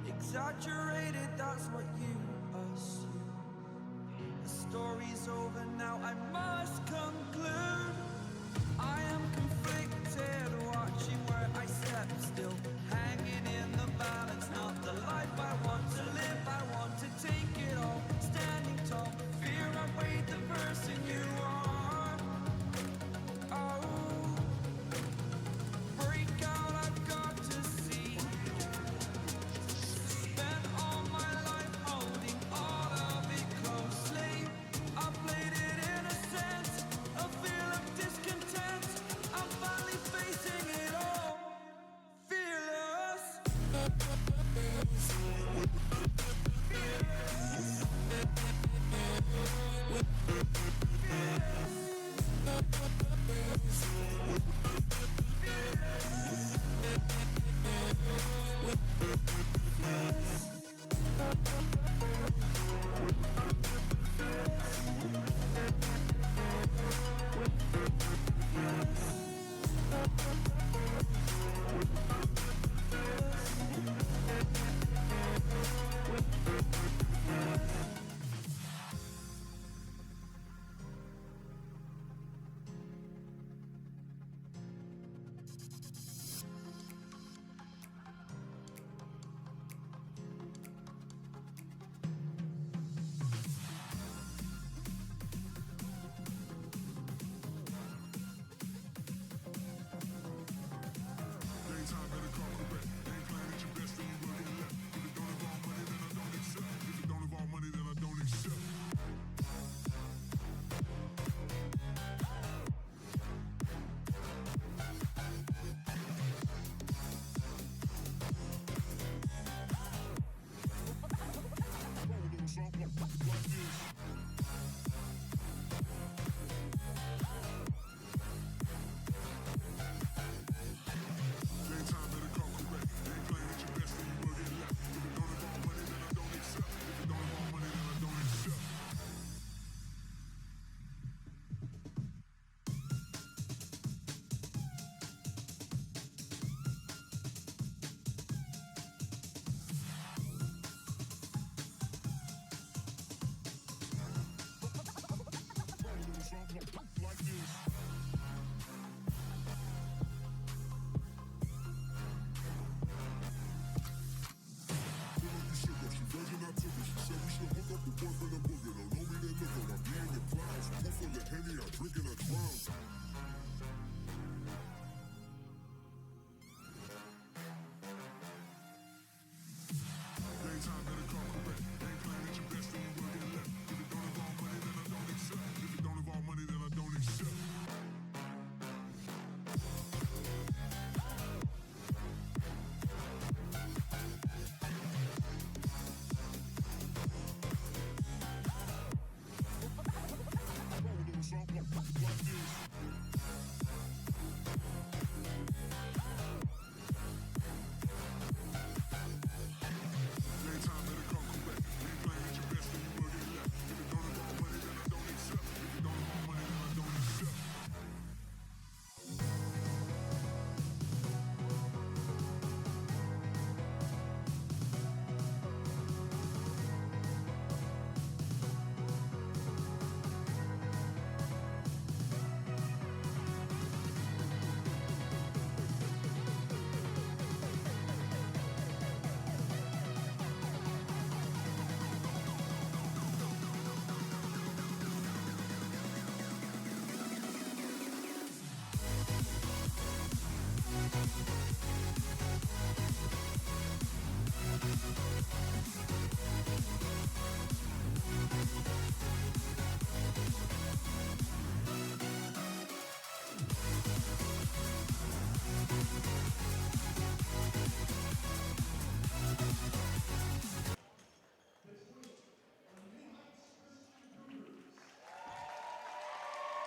Exaggerated, that's what you assume. The story's over now, I must conclude. I am conflicted, watching where I step still, hanging in the balance. Not the life I want to live, I want to take it all. Standing tall, fear I weighed the person you are. Oh, break out, I've got to see. Spent all my life holding all of it closely. I played it in a sense, a feel of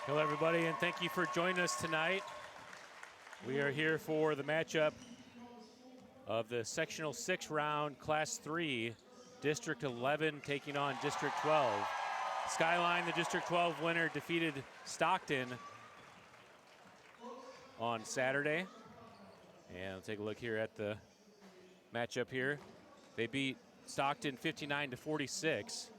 Hello, everybody, and thank you for joining us tonight. We are here for the matchup of the Sectional 6 round, Class 3, District 11 taking on District 12. Skyline, the District 12 winner, defeated Stockton on Saturday. And we'll take a look here at the matchup here. They beat Stockton 59-46.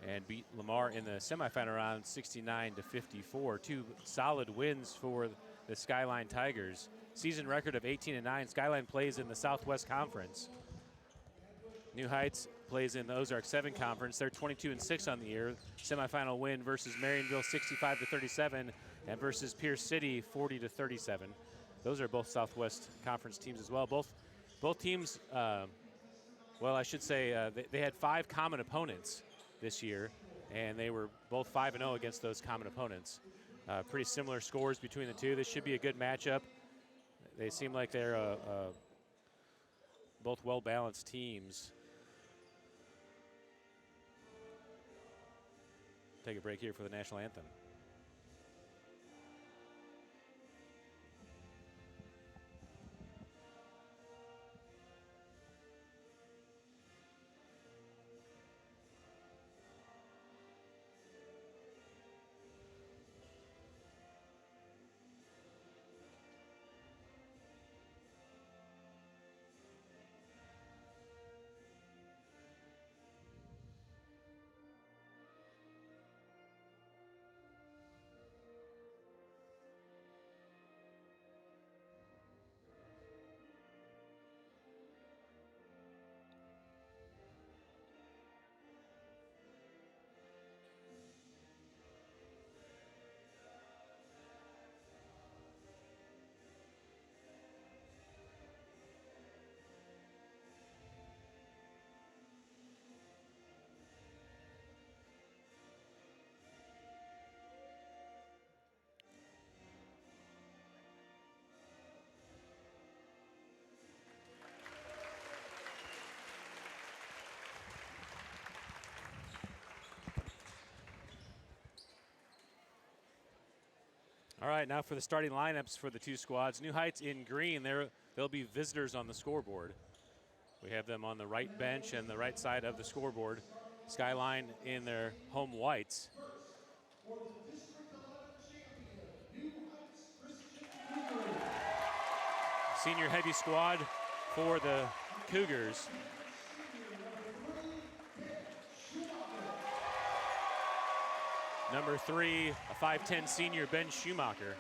And beat Lamar in the semifinal round 69-54. Two solid wins for the Skyline Tigers. Season record of 18-9. Skyline plays in the Southwest Conference. New Heights plays in the Ozark 7 Conference. They're 22-6 on the year. Semifinal win versus Marionville 65-37 and versus Pierce City 40-37. Those are both Southwest Conference teams as well. Both teams, well, I should say they had 5 common opponents this year, and they were both 5-0 against those common opponents. Pretty similar scores between the two. This should be a good matchup. They seem like they're both well-balanced teams. Take a break here for the national anthem. All right, now for the starting lineups for the two squads. New Heights in green, they'll be visitors on the scoreboard. We have them on the right bench and the right side of the scoreboard. Skyline in their home whites. Senior heavy squad for the Cougars. Number 3, a 5'10" senior, Ben Schumacher.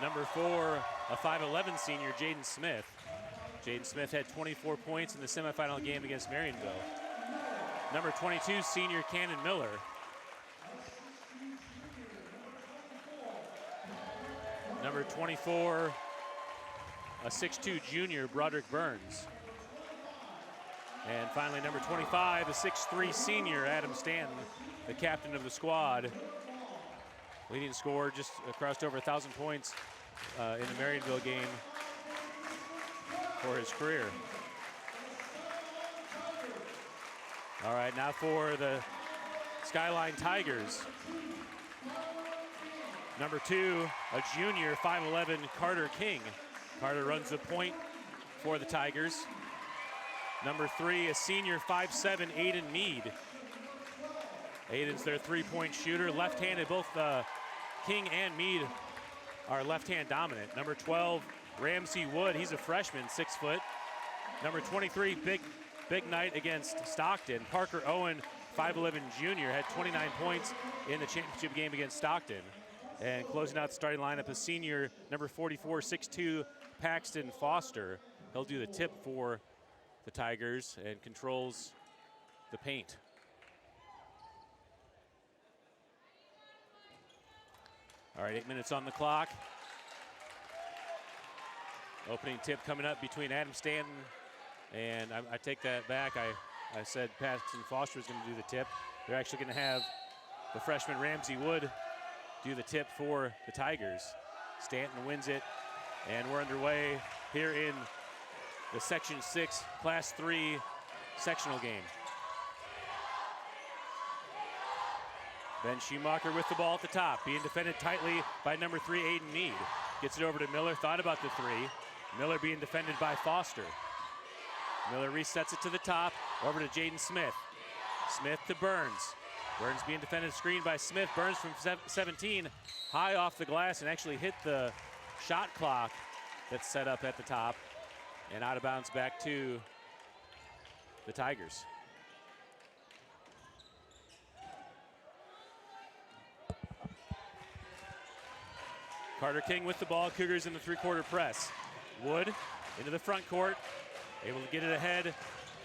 Number 4, a 5'11" senior, Jaden Smith. Jaden Smith had 24 points in the semifinal game against Marionville. Number 22, senior, Cannon Miller. Number 24, a 6'2 junior, Broderick Burns. And finally, number 25, a 6'3 senior, Adam Stanton, the captain of the squad. Leading scorer, just crossed over 1,000 points in the Marionville game for his career. All right, now for the Skyline Tigers. Number 2, a junior, 5'11", Carter King. Carter runs the point for the Tigers. Number 3, a senior, 5'7", Aiden Mead. Aiden's their three-point shooter, left-handed. Both King and Mead are left-hand dominant. Number 12, Ramsey Wood. He's a freshman, 6 foot. Number 23, big night against Stockton. Parker Owen, 5'11" junior, had 29 points in the championship game against Stockton. And closing out the starting lineup, a senior, number 44, 6'2", Paxton Foster. He'll do the tip for the Tigers and controls the paint. All right, 8 minutes on the clock. Opening tip coming up between Adam Stanton and I take that back. I said Paxton Foster was going to do the tip. They're actually going to have the freshman Ramsey Wood do the tip for the Tigers. Stanton wins it, and we're underway here in the Section 6 Class 3 sectional game. Ben Schumacher with the ball at the top, being defended tightly by number 3, Aiden Mead. Gets it over to Miller, thought about the 3. Miller being defended by Foster. Miller resets it to the top, over to Jaden Smith. Smith to Burns. Burns being defended, screened by Smith. Burns from 17, high off the glass, and actually hit the shot clock that's set up at the top, and out of bounds back to the Tigers. Carter King with the ball. Cougars in the three-quarter press. Wood into the front court, able to get it ahead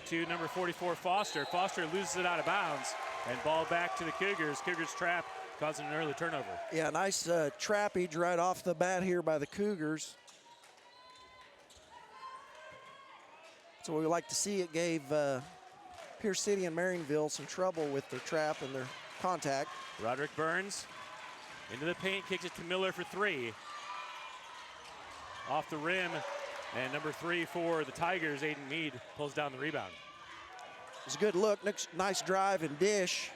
to number 44, Foster. Foster loses it out of bounds, and ball back to the Cougars. Cougars trap, causing an early turnover. Yeah, nice trappage right off the bat here by the Cougars. So we like to see. It gave Pierce City and Marionville some trouble with their trap and their contact. Roderick Burns into the paint, kicks it to Miller for 3. Off the rim, and number 3 for the Tigers, Aiden Mead, pulls down the rebound. It's a good look, nice drive and dish.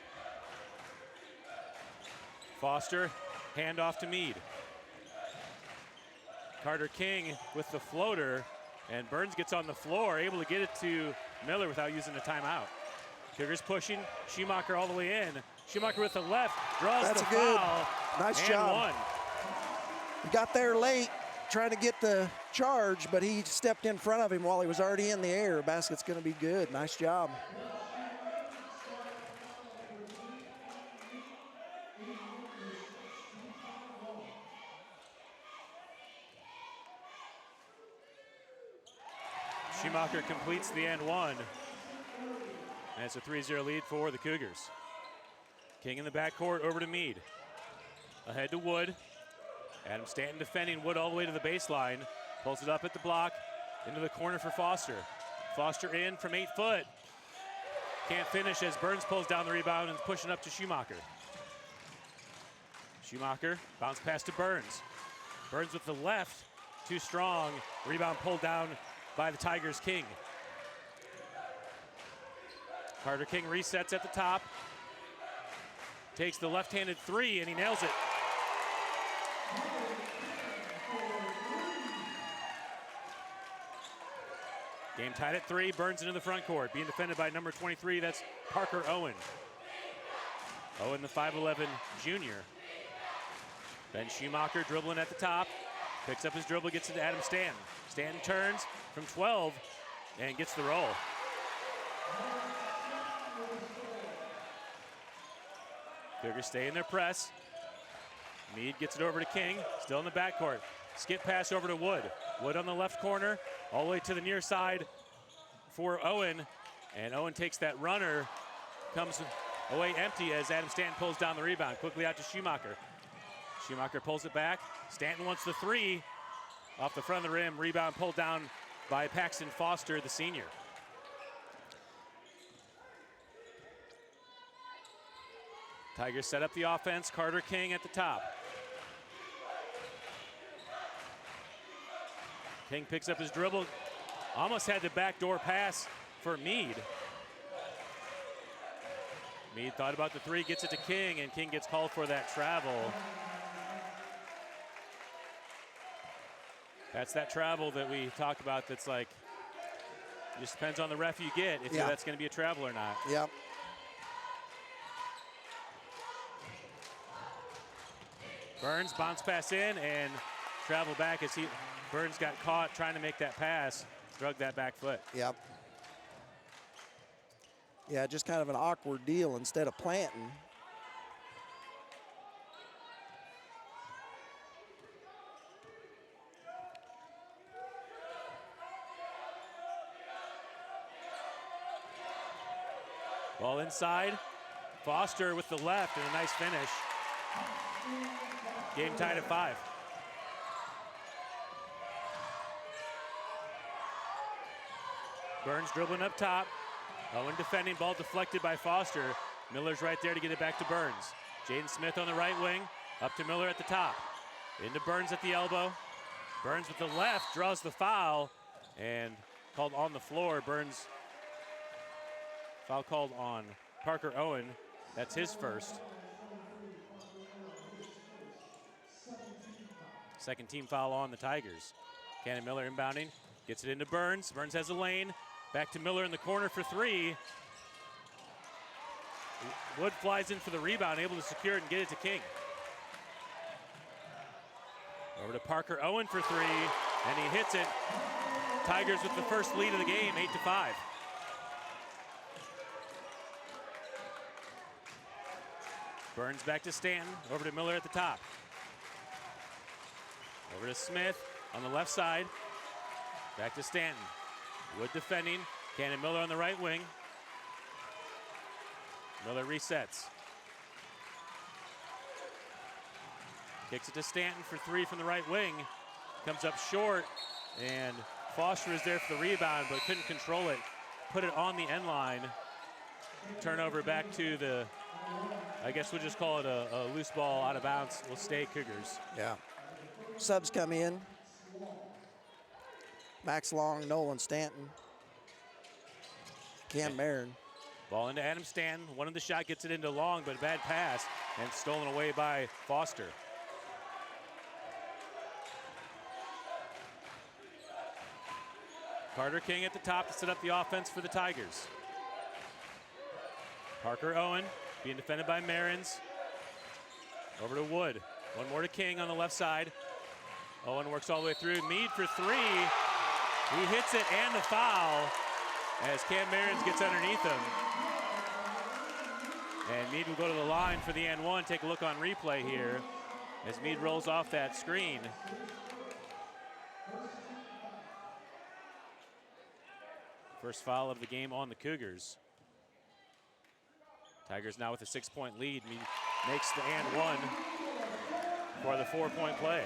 Foster, handoff to Mead. Carter King with the floater, and Burns gets on the floor, able to get it to Miller without using a timeout. Cougars pushing, Schumacher all the way in. Schumacher with the left, draws That's the good. foul. Nice and job. One. He got there late, trying to get the charge, but he stepped in front of him while he was already in the air. Basket's going to be good. Nice job. Schumacher completes the and one. And it's a 3-0 lead for the Cougars. King in the backcourt, over to Mead. Ahead to Wood. Adam Stanton defending. Wood all the way to the baseline. Pulls it up at the block. Into the corner for Foster. Foster in from 8 foot. Can't finish as Burns pulls down the rebound and is pushing up to Schumacher. Schumacher, bounce pass to Burns. Burns with the left, too strong. Rebound pulled down by the Tigers' King. Carter King resets at the top. Takes the left-handed 3 and he nails it. Game tied at 3. Burns into the front court, being defended by number 23. That's Parker Owen. Owen, the 5'11" junior. Ben Schumacher dribbling at the top. Picks up his dribble, gets it to Adam Stanton. Stanton turns from 12 and gets the roll. Cougars stay in their press. Mead gets it over to King, still in the backcourt. Skip pass over to Wood. Wood on the left corner, all the way to the near side for Owen. And Owen takes that runner, comes away empty as Adam Stanton pulls down the rebound. Quickly out to Schumacher. Schumacher pulls it back. Stanton wants the three. Off the front of the rim, rebound pulled down by Paxton Foster, the senior. Tigers set up the offense. Carter King at the top. King picks up his dribble. Almost had the backdoor pass for Meade. Meade thought about the three, gets it to King, and King gets called for that travel. That's that travel that we talked about that's like, it just depends on the ref you get if that's going to be a travel or not. Yep. Burns bounce pass in and travel back as Burns got caught trying to make that pass, drug that back foot. Yep. Yeah, just kind of an awkward deal instead of planting. Ball inside. Foster with the left and a nice finish. Game tied at 5. Burns dribbling up top. Owen defending, ball deflected by Foster. Miller's right there to get it back to Burns. Jaden Smith on the right wing, up to Miller at the top. Into Burns at the elbow. Burns with the left, draws the foul, and called on the floor. Burns, foul called on Parker Owen. That's his first. Second team foul on the Tigers. Cannon Miller inbounding, gets it into Burns. Burns has a lane. Back to Miller in the corner for three. Wood flies in for the rebound, able to secure it and get it to King. Over to Parker Owen for three, and he hits it. Tigers with the first lead of the game, 8-5. Burns back to Stanton, over to Miller at the top. Over to Smith on the left side. Back to Stanton. Wood defending. Cannon Miller on the right wing. Miller resets. Kicks it to Stanton for three from the right wing. Comes up short, and Foster is there for the rebound, but couldn't control it. Put it on the end line. Turnover back to the, I guess we'll just call it a loose ball out of bounds. Will stay Cougars. Yeah. Subs come in. Max Long, Nolan Stanton, Cam Marin. Ball into Adam Stanton. One of the shot gets it into Long, but a bad pass and stolen away by Foster. Carter King at the top to set up the offense for the Tigers. Parker Owen being defended by Marins. Over to Wood. One more to King on the left side. Owen works all the way through. Meade for three. He hits it and the foul as Cam Marins gets underneath him. And Meade will go to the line for the and one. Take a look on replay here as Meade rolls off that screen. First foul of the game on the Cougars. Tigers now with a 6-point lead. Meade makes the and one for the 4-point play.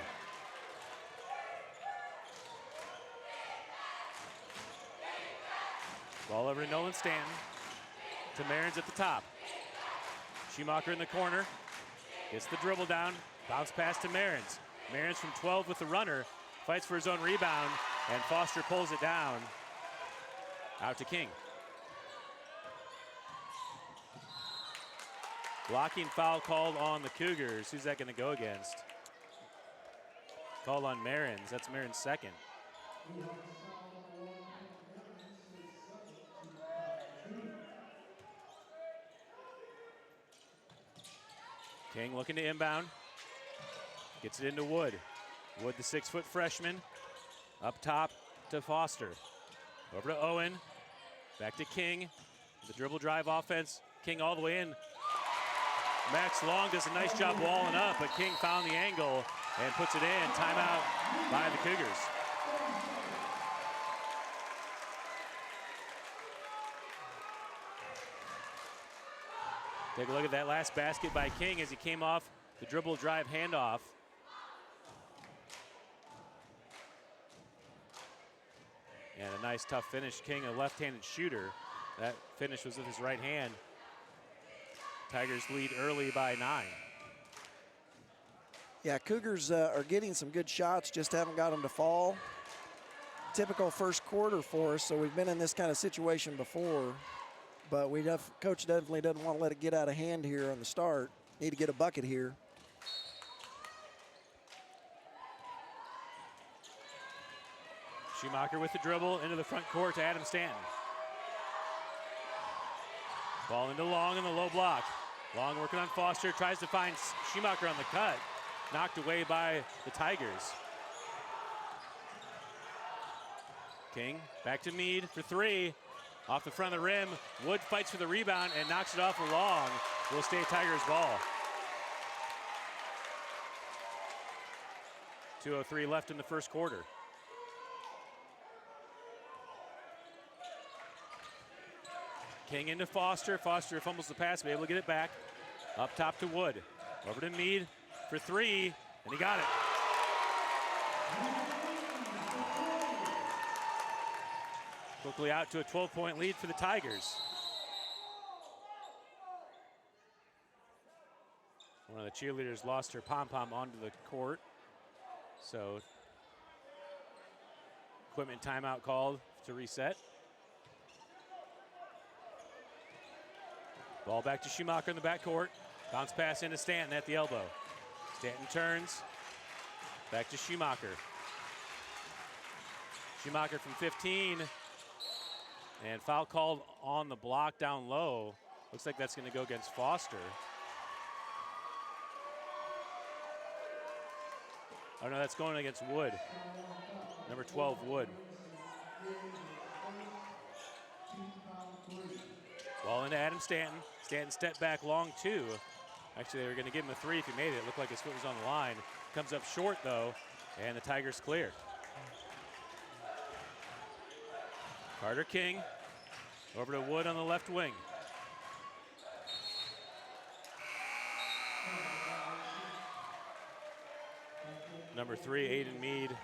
Ball over to Nolan Stanton. To Marins at the top. Schumacher in the corner. Gets the dribble down. Bounce pass to Marins. Marins from 12 with the runner. Fights for his own rebound. And Foster pulls it down. Out to King. Blocking foul called on the Cougars. Who's that going to go against? Called on Marins. That's Marins' second. King looking to inbound. Gets it into Wood. Wood, the 6-foot freshman. Up top to Foster. Over to Owen. Back to King. The dribble drive offense. King all the way in. Max Long does a nice job walling up, but King found the angle and puts it in. Timeout by the Cougars. Take a look at that last basket by King as he came off the dribble drive handoff. nice tough finish. King, a left-handed shooter. That finish was with his right hand. Tigers lead early by 9. Yeah, Cougars are getting some good shots, just haven't got them to fall. Typical first quarter for us, so we've been in this kind of situation before, but coach definitely doesn't want to let it get out of hand here on the start. Need to get a bucket here. Schumacher with the dribble into the front court to Adam Stanton. Ball into Long in the low block. Long working on Foster, tries to find Schumacher on the cut. Knocked away by the Tigers. King back to Meade for 3. Off the front of the rim. Wood fights for the rebound and knocks it off of Long. Will stay Tigers ball. 2:03 left in the first quarter. King into Foster. Foster fumbles the pass, be able to get it back. Up top to Wood. Over to Meade for 3, and he got it. Quickly out to a 12-point lead for the Tigers. One of the cheerleaders lost her pom-pom onto the court. So, equipment timeout called to reset. Ball back to Schumacher in the backcourt. Bounce pass into Stanton at the elbow. Stanton turns. Back to Schumacher. Schumacher from 15. And foul called on the block down low. Looks like that's going to go against Foster. Oh no, that's going against Wood. Number 12, Wood. Ball into Adam Stanton. Stanton stepped back long 2. Actually, they were going to give him a 3 if he made it. It looked like his foot was on the line. Comes up short though, and the Tigers clear. Carter King over to Wood on the left wing. Number 3, Aiden Meade,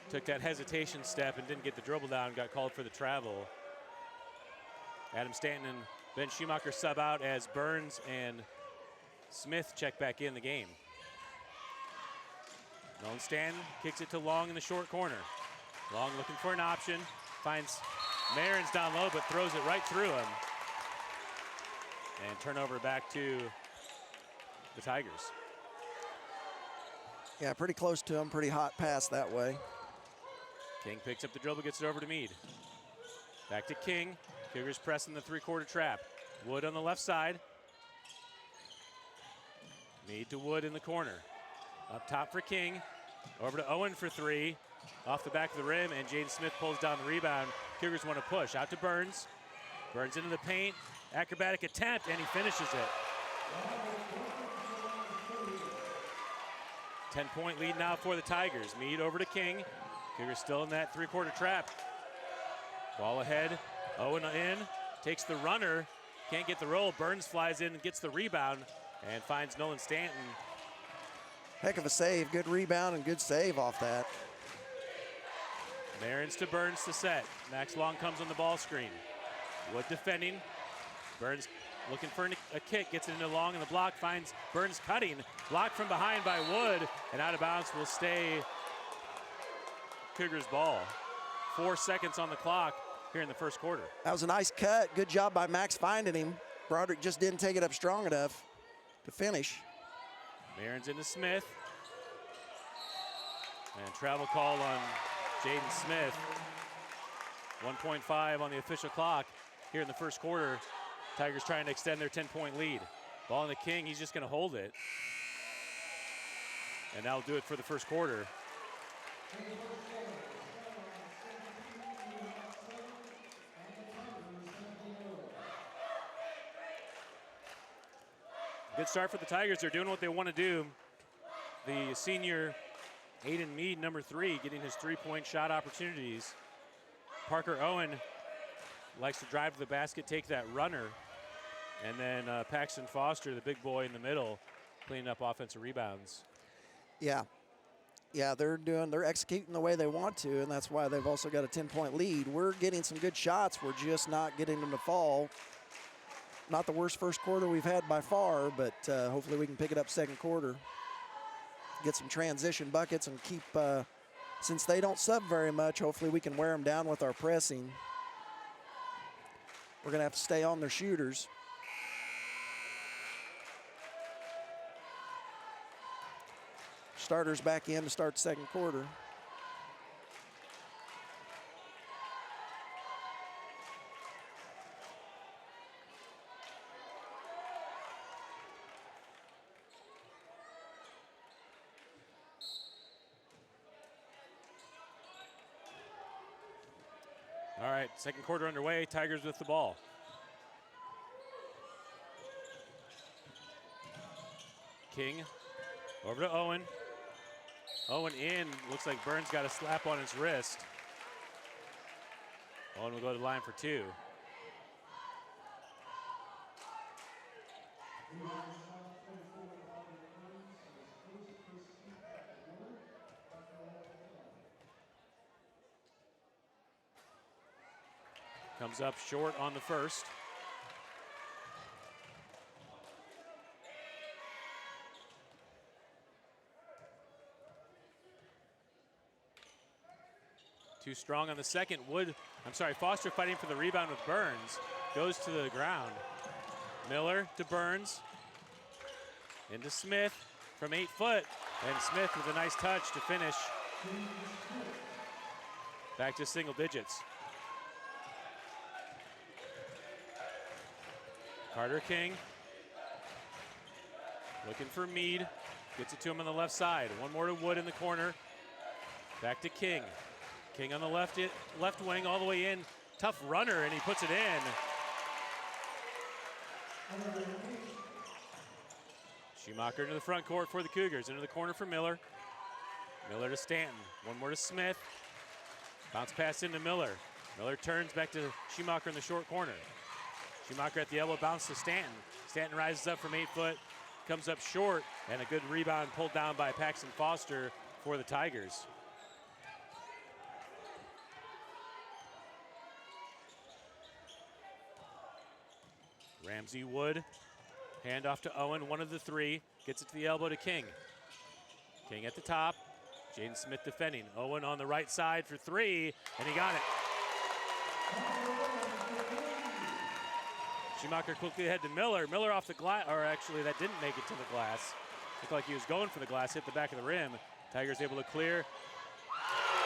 took that hesitation step and didn't get the dribble down, got called for the travel. Adam Stanton and Ben Schumacher sub out as Burns and Smith check back in the game. Nolan Stanton kicks it to Long in the short corner. Long looking for an option, finds Marins down low, but throws it right through him. And turnover back to the Tigers. Yeah, pretty close to him, pretty hot pass that way. King picks up the dribble, gets it over to Meade. Back to King. Cougars pressing the three-quarter trap. Wood on the left side. Meade to Wood in the corner. Up top for King. Over to Owen for 3. Off the back of the rim, and Jaden Smith pulls down the rebound. Cougars want to push. Out to Burns. Burns into the paint. Acrobatic attempt, and he finishes it. 10-point lead now for the Tigers. Meade over to King. Cougars still in that three-quarter trap. Ball ahead. Owen in. Takes the runner. Can't get the roll. Burns flies in and gets the rebound and finds Nolan Stanton. Heck of a save. Good rebound and good save off that. Marins to Burns to set. Max Long comes on the ball screen. Wood defending. Burns looking for a kick. Gets it into Long in the block. Finds Burns cutting. Blocked from behind by Wood. And out of bounds will stay Cougars ball. 4 seconds on the clock here in the first quarter. That was a nice cut. Good job by Max finding him. Broderick just didn't take it up strong enough to finish. Marins into Smith. And travel call on Jaden Smith. 1.5 on the official clock here in the first quarter. Tigers trying to extend their 10-point lead. Ball in the King, he's just going to hold it. And that'll do it for the first quarter. Good start for the Tigers. They're doing what they want to do. The senior Aiden Meade, number 3, getting his three-point shot opportunities. Parker Owen likes to drive to the basket, take that runner. And then Paxton Foster, the big boy in the middle, cleaning up offensive rebounds. Yeah. Yeah, they're executing the way they want to, and that's why they've also got a 10-point lead. We're getting some good shots. We're just not getting them to fall. Not the worst first quarter we've had by far, but hopefully we can pick it up second quarter. Get some transition buckets and keep, since they don't sub very much, hopefully we can wear them down with our pressing. We're going to have to stay on their shooters. Starters back in to start the second quarter. All right, second quarter underway. Tigers with the ball. King over to Owen. Owen in. Looks like Burns got a slap on his wrist. Owen will go to the line for two. Comes up short on the first. Too strong on the second. Foster fighting for the rebound with Burns. Goes to the ground. Miller to Burns. Into Smith from 8 foot. And Smith with a nice touch to finish. Back to single digits. Carter King. Looking for Meade. Gets it to him on the left side. One more to Wood in the corner. Back to King. King on the left wing all the way in. Tough runner, and he puts it in. Schumacher into the front court for the Cougars. Into the corner for Miller. Miller to Stanton. One more to Smith. Bounce pass into Miller. Miller turns back to Schumacher in the short corner. Schumacher at the elbow, bounce to Stanton. Stanton rises up from 8 foot, comes up short, and a good rebound pulled down by Paxton Foster for the Tigers. Ramsey Wood, handoff to Owen, one of the three, gets it to the elbow to King. King at the top, Jaden Smith defending. Owen on the right side for three, and he got it. Schumacher quickly ahead to Miller. Miller off the glass, or actually that didn't make it to the glass. Looked like he was going for the glass, hit the back of the rim. Tigers able to clear.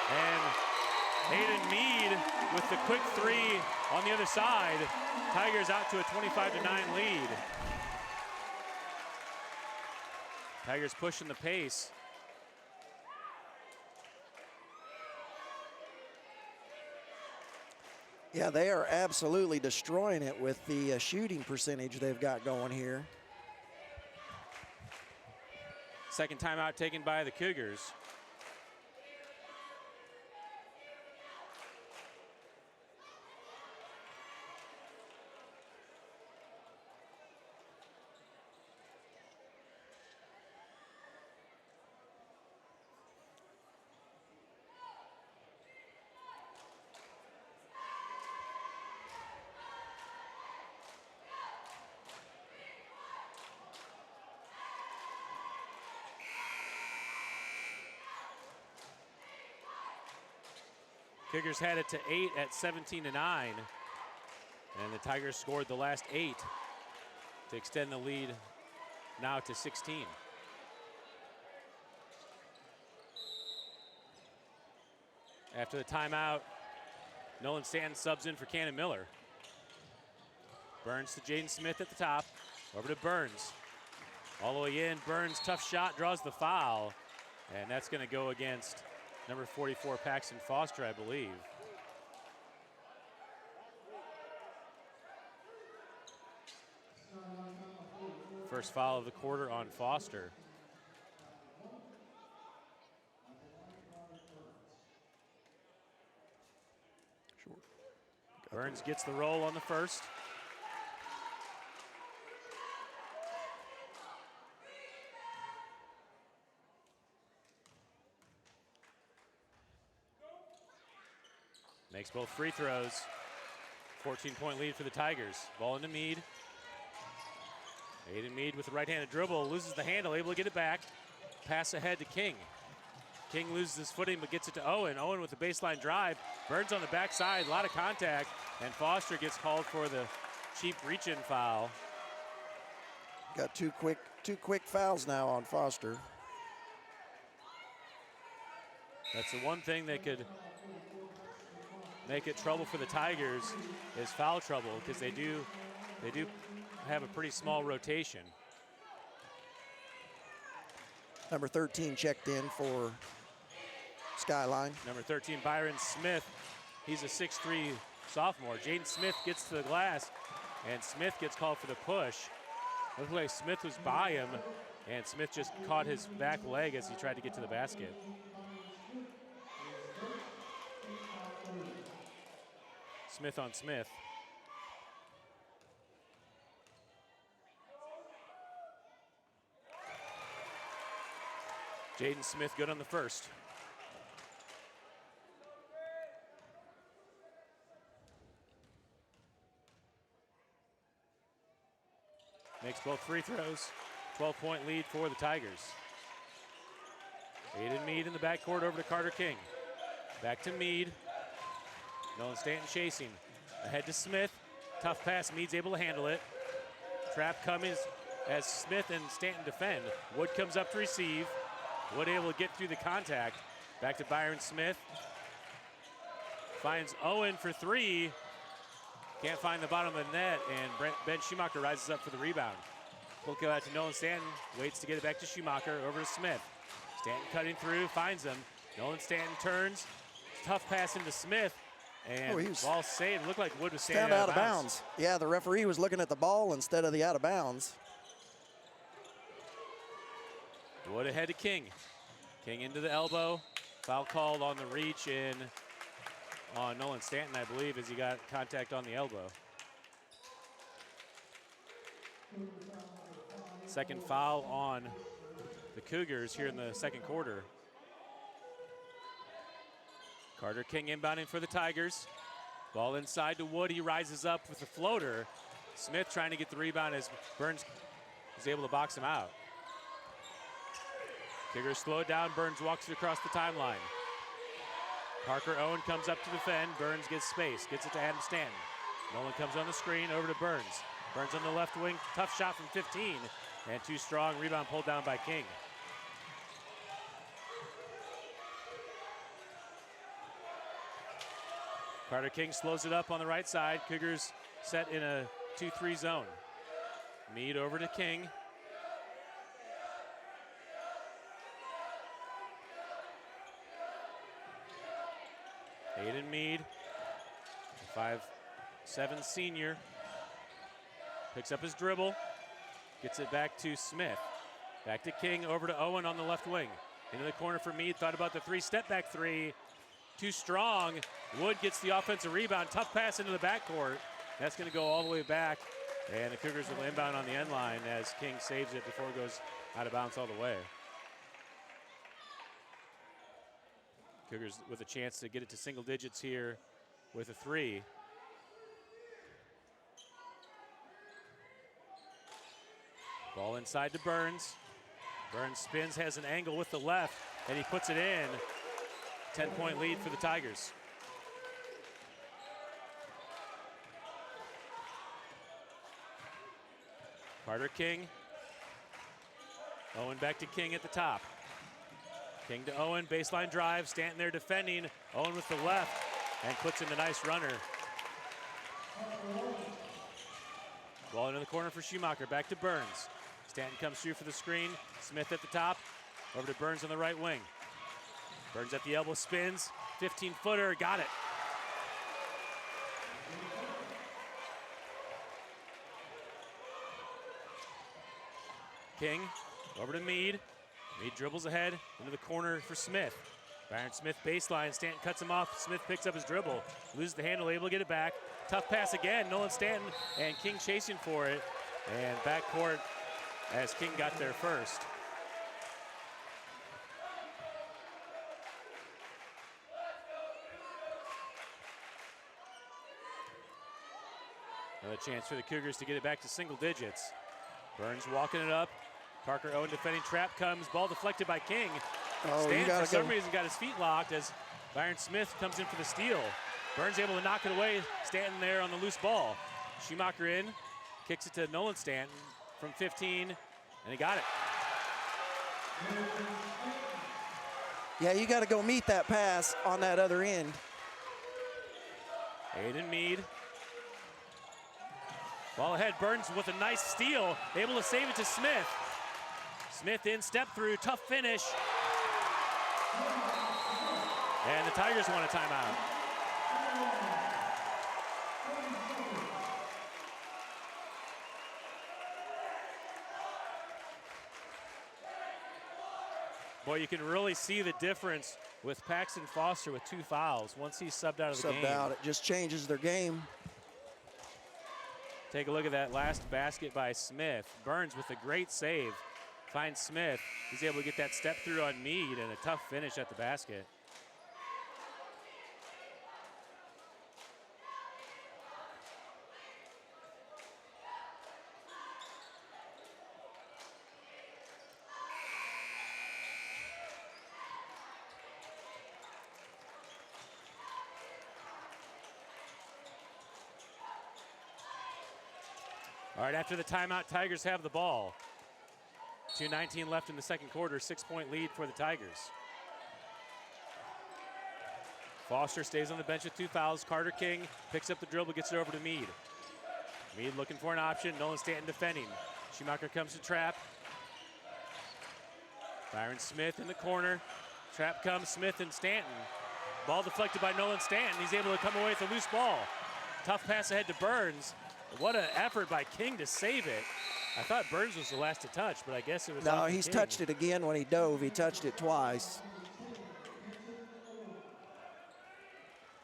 And Hayden Meade with the quick three on the other side. Tigers out to a 25-9 lead. Tigers pushing the pace. Yeah, they are absolutely destroying it with the shooting percentage they've got going here. Second timeout taken by the Cougars. Cougars had it to 8 at 17-9. And the Tigers scored the last 8 to extend the lead now to 16. After the timeout, Nolan Stanton subs in for Cannon Miller. Burns to Jaden Smith at the top. Over to Burns. All the way in. Burns, tough shot, draws the foul. And that's going to go against number 44, Paxton Foster, I believe. First foul of the quarter on Foster. Sure. Burns gets the roll on the first. Makes both free throws. 14-point lead for the Tigers. Ball into Mead. Aiden Mead with the right-handed dribble, loses the handle, able to get it back. Pass ahead to King. King loses his footing but gets it to Owen. Owen with the baseline drive. Burns on the backside, a lot of contact, and Foster gets called for the cheap reach-in foul. Got two quick fouls now on Foster. That's the one thing that could make it trouble for the Tigers is foul trouble, because they do have a pretty small rotation. Number 13 checked in for Skyline. Number 13, Byron Smith. He's a 6'3" sophomore. Jaden Smith gets to the glass, and Smith gets called for the push. Looked like Smith was by him, and Smith just caught his back leg as he tried to get to the basket. Smith on Smith. Jaden Smith good on the first. Makes both free throws. 12-point lead for the Tigers. Aiden Mead in the backcourt over to Carter King. Back to Mead. Nolan Stanton chasing. Ahead to Smith. Tough pass. Mead's able to handle it. Trap coming as Smith and Stanton defend. Wood comes up to receive. Wood able to get through the contact. Back to Byron Smith. Finds Owen for three. Can't find the bottom of the net, and Ben Schumacher rises up for the rebound. Pull kill out to Nolan Stanton. Waits to get it back to Schumacher. Over to Smith. Stanton cutting through. Finds him. Nolan Stanton turns. Tough pass into Smith. And ball saved. Looked like Wood was standing out of bounds. Yeah, the referee was looking at the ball instead of the out of bounds. Wood ahead to King. King into the elbow. Foul called on the reach in on Nolan Stanton, I believe, as he got contact on the elbow. Second foul on the Cougars here in the second quarter. Carter King inbounding for the Tigers. Ball inside to Wood. He rises up with the floater. Smith trying to get the rebound as Burns is able to box him out. Cougars slow it down. Burns walks it across the timeline. Parker Owen comes up to defend. Burns gets space. Gets it to Adam Stanton. Nolan comes on the screen over to Burns. Burns on the left wing. Tough shot from 15. And too strong. Rebound pulled down by King. Carter King slows it up on the right side. Cougars set in a 2-3 zone. Mead over to King. Aiden Mead, 5'7" senior, picks up his dribble, gets it back to Smith. Back to King, over to Owen on the left wing. Into the corner for Mead, thought about the three, step back three. Too strong. Wood gets the offensive rebound. Tough pass into the backcourt. That's going to go all the way back. And the Cougars will inbound on the end line as King saves it before it goes out of bounds all the way. Cougars with a chance to get it to single digits here with a three. Ball inside to Burns. Burns spins, has an angle with the left, and he puts it in. 10-point lead for the Tigers. Carter King. Owen back to King at the top. King to Owen, baseline drive, Stanton there defending. Owen with the left, and puts in the nice runner. Ball into the corner for Schumacher, back to Burns. Stanton comes through for the screen. Smith at the top, over to Burns on the right wing. Burns at the elbow, spins, 15-footer, got it. King, over to Mead. Mead dribbles ahead into the corner for Smith. Byron Smith baseline, Stanton cuts him off. Smith picks up his dribble, loses the handle, able to get it back. Tough pass again, Nolan Stanton, and King chasing for it. And backcourt as King got there first. Another chance for the Cougars to get it back to single digits. Burns walking it up. Parker Owen defending trap comes. Ball deflected by King. Oh, Stanton, for some reason, got his feet locked as Byron Smith comes in for the steal. Burns able to knock it away. Stanton there on the loose ball. Schumacher in. Kicks it to Nolan Stanton from 15, and he got it. Yeah, you got to go meet that pass on that other end. Aiden Mead. Ball ahead, Burns with a nice steal, able to save it to Smith. Smith in, step through, tough finish. And the Tigers want a timeout. Boy, you can really see the difference with Paxton Foster with 2 fouls. Once he's subbed out of the game. Subbed out, it just changes their game. Take a look at that last basket by Smith. Burns with a great save. Finds Smith. He's able to get that step through on Mead and a tough finish at the basket. All right, after the timeout, Tigers have the ball. 2:19 left in the second quarter, 6-point lead for the Tigers. Foster stays on the bench with 2 fouls. Carter King picks up the dribble, gets it over to Mead. Mead looking for an option. Nolan Stanton defending. Schumacher comes to trap. Byron Smith in the corner. Trap comes, Smith and Stanton. Ball deflected by Nolan Stanton. He's able to come away with a loose ball. Tough pass ahead to Burns. What an effort by King to save it. I thought Burns was the last to touch, but I guess it was No, he's touched it again when he dove. He touched it twice.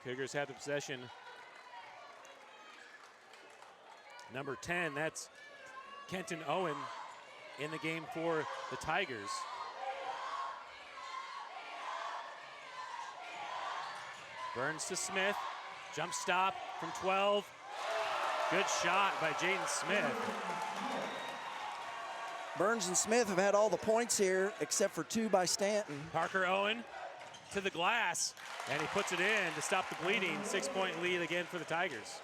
Cougars have the possession. Number 10, that's Kenton Owen in the game for the Tigers. Burns to Smith. Jump stop from 12. Good shot by Jaden Smith. Burns and Smith have had all the points here except for 2 by Stanton. Parker Owen to the glass, and he puts it in to stop the bleeding. 6-point lead again for the Tigers.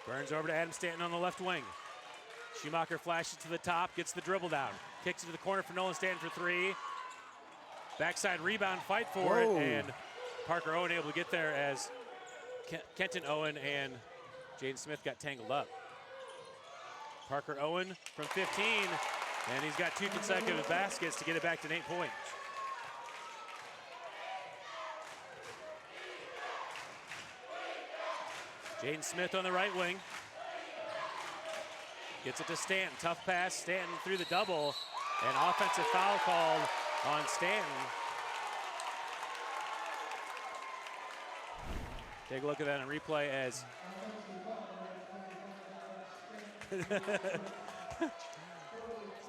Burns over to Adam Stanton on the left wing. Schumacher flashes to the top, gets the dribble down. Kicks it to the corner for Nolan Stanton for 3. Backside rebound, fight for it, and Parker Owen able to get there as Kenton Owen and Jaden Smith got tangled up. Parker Owen from 15, and he's got 2 consecutive baskets to get it back to 8 points. Jaden Smith on the right wing. Gets it to Stanton, tough pass, Stanton through the double, and offensive foul called on Stanton. Take a look at that on replay as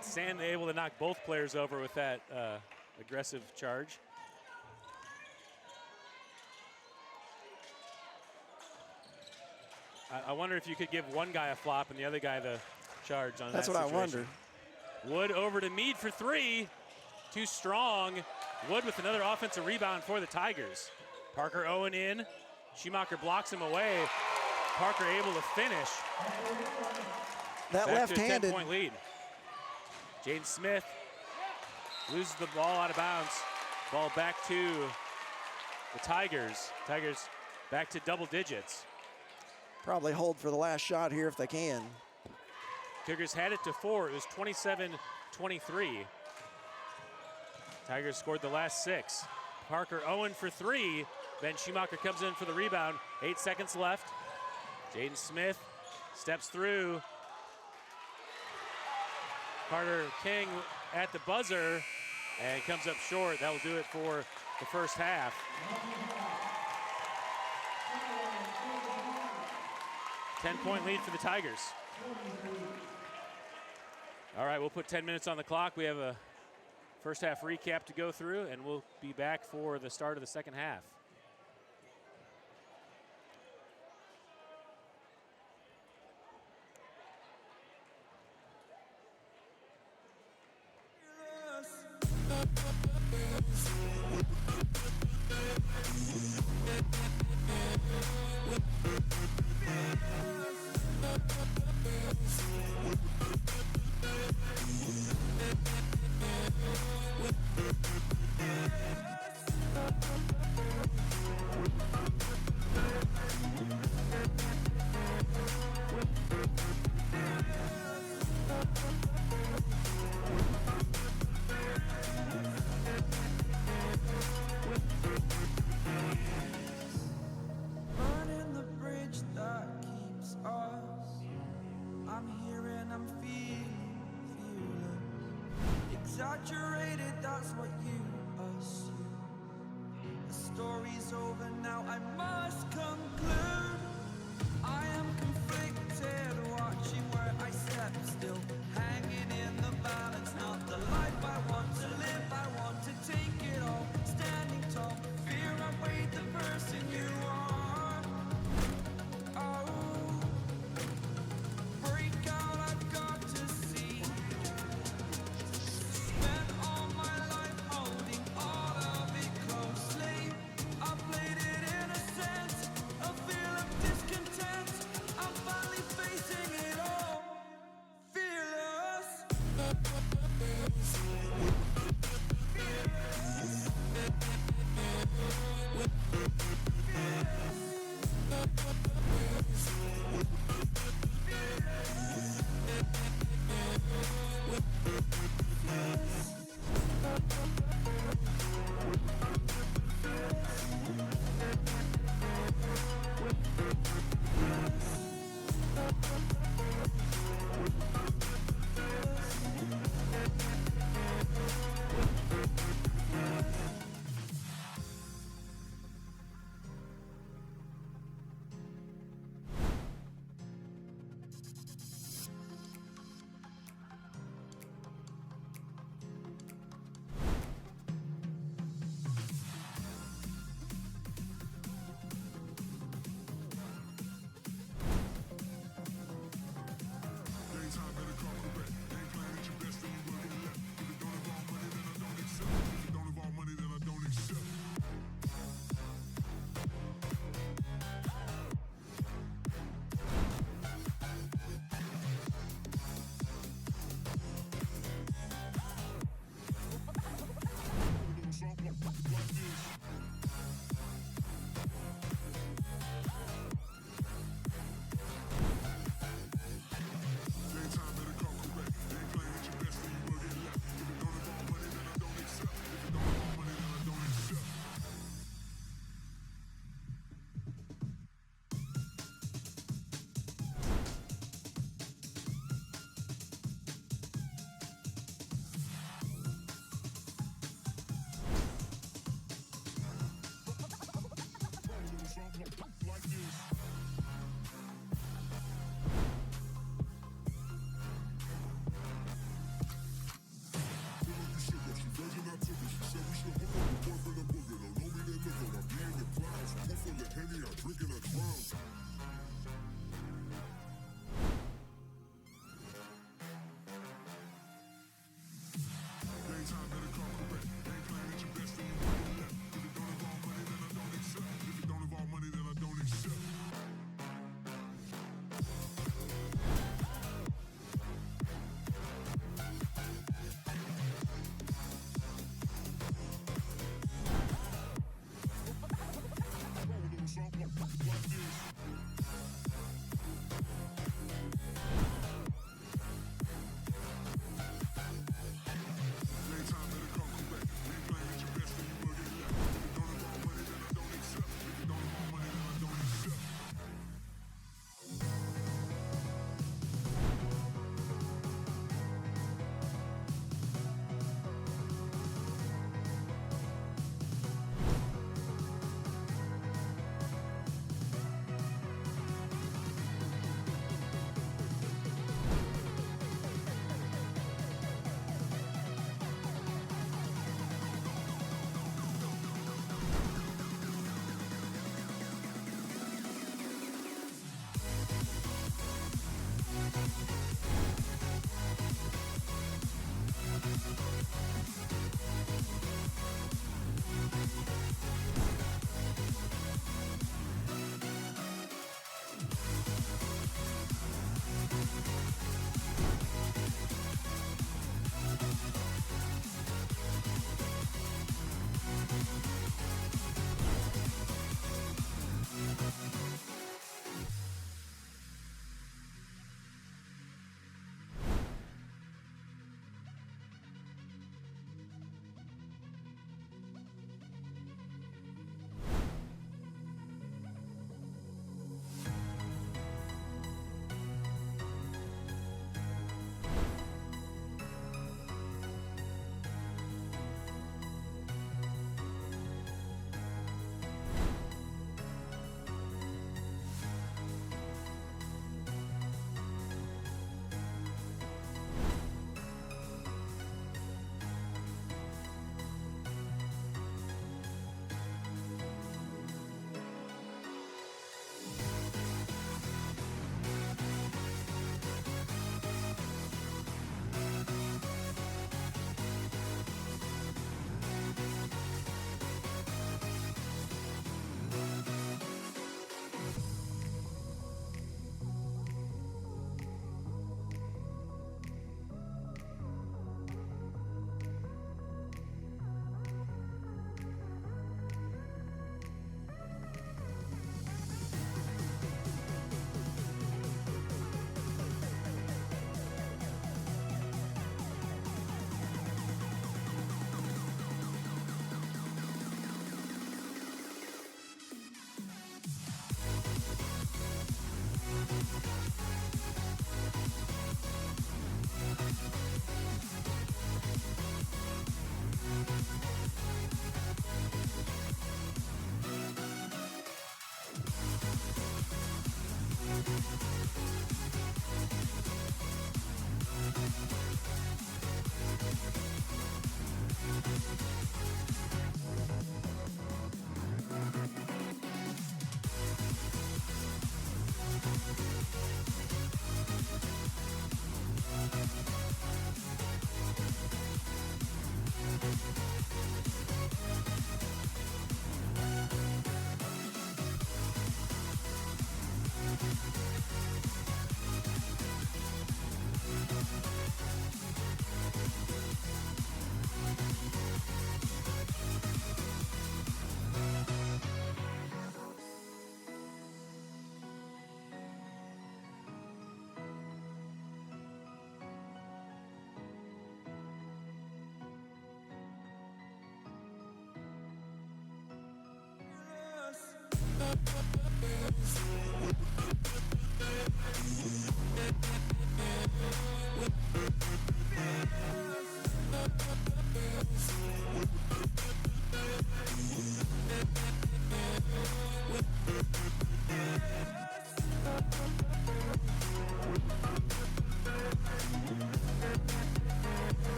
Stanton able to knock both players over with that aggressive charge. I wonder if you could give one guy a flop and the other guy the charge on that. That's what I wonder. Wood over to Mead for 3. Too strong. Wood with another offensive rebound for the Tigers. Parker Owen in. Schumacher blocks him away. Parker able to finish. That Back left-handed. to a 10-point lead. Jaden Smith loses the ball out of bounds. Ball back to the Tigers. Tigers back to double digits. Probably hold for the last shot here if they can. Cougars had it to 4. It was 27-23. Tigers scored the last 6. Parker Owen for 3. Ben Schumacher comes in for the rebound. 8 seconds left. Jaden Smith steps through. Carter King at the buzzer and comes up short. That will do it for the first half. Ten-point lead for the Tigers. All right, we'll put 10 minutes on the clock. We have a First half recap to go through, and we'll be back for the start of the second half. Burning the bridge that keeps us. I'm here and I'm feeling. Exaggerated, that's what you assume. The story's over now, I must conclude. I am conflicted, watching where I step still. Hanging in the balance, not the life I want to live. I want to take it all, standing tall. Fear I weighed the person you are. Oh, break out, I've got to see. Spent all my life holding all of it closely. I played it innocent, a feel of discontent. I'm finally facing it all, fearless.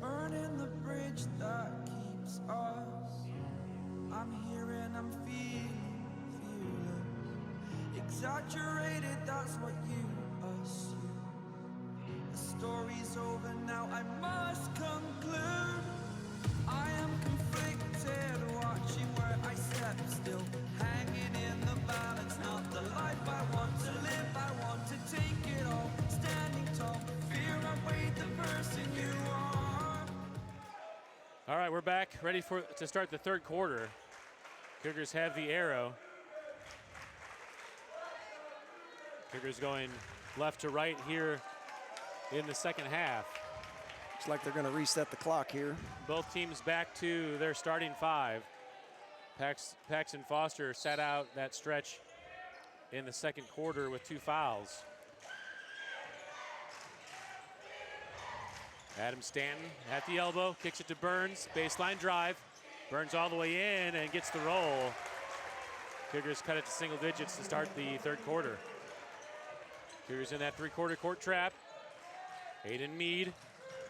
Burning the bridge that keeps us. I'm here and I'm feeling exaggerated, that's what you assume. The story's over now, I must conclude. I am conflicted, watching where I step still, hanging in the balance, not the life I want to live. I want to take it all, standing tall, fear I weighed the person you are. All right, we're back, ready to start the third quarter. Cougars have the arrow. Cougars going left to right here in the second half. Looks like they're going to reset the clock here. Both teams back to their starting five. Paxton Foster sat out that stretch in the second quarter with 2 fouls. Adam Stanton at the elbow, kicks it to Burns, baseline drive. Burns all the way in and gets the roll. Cougars cut it to single digits to start the third quarter. Cougars in that three-quarter court trap. Aiden Mead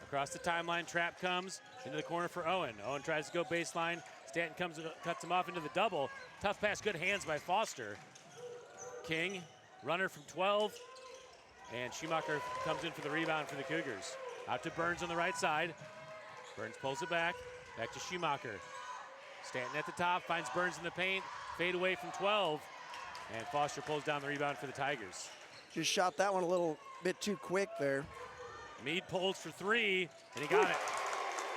Across the timeline, trap comes into the corner for Owen. Owen tries to go baseline. Stanton comes, cuts him off into the double. Tough pass, good hands by Foster. King, runner from 12. And Schumacher comes in for the rebound for the Cougars. Out to Burns on the right side. Burns pulls it back to Schumacher. Stanton at the top, finds Burns in the paint. Fade away from 12. And Foster pulls down the rebound for the Tigers. Just shot that one a little bit too quick there. Meade pulls for 3, and he got it.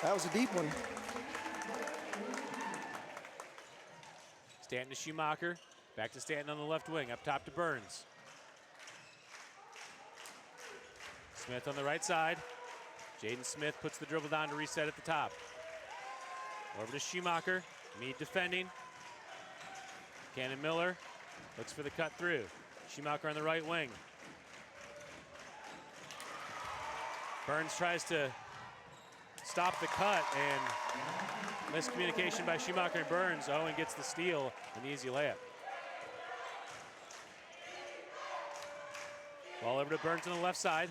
That was a deep one. Stanton to Schumacher. Back to Stanton on the left wing. Up top to Burns. Smith on the right side. Jaden Smith puts the dribble down to reset at the top. Over to Schumacher. Meade defending. Cannon Miller looks for the cut through. Schumacher on the right wing. Burns tries to stop the cut, and miscommunication by Schumacher and Burns. Owen gets the steal and the easy layup. Ball over to Burns on the left side.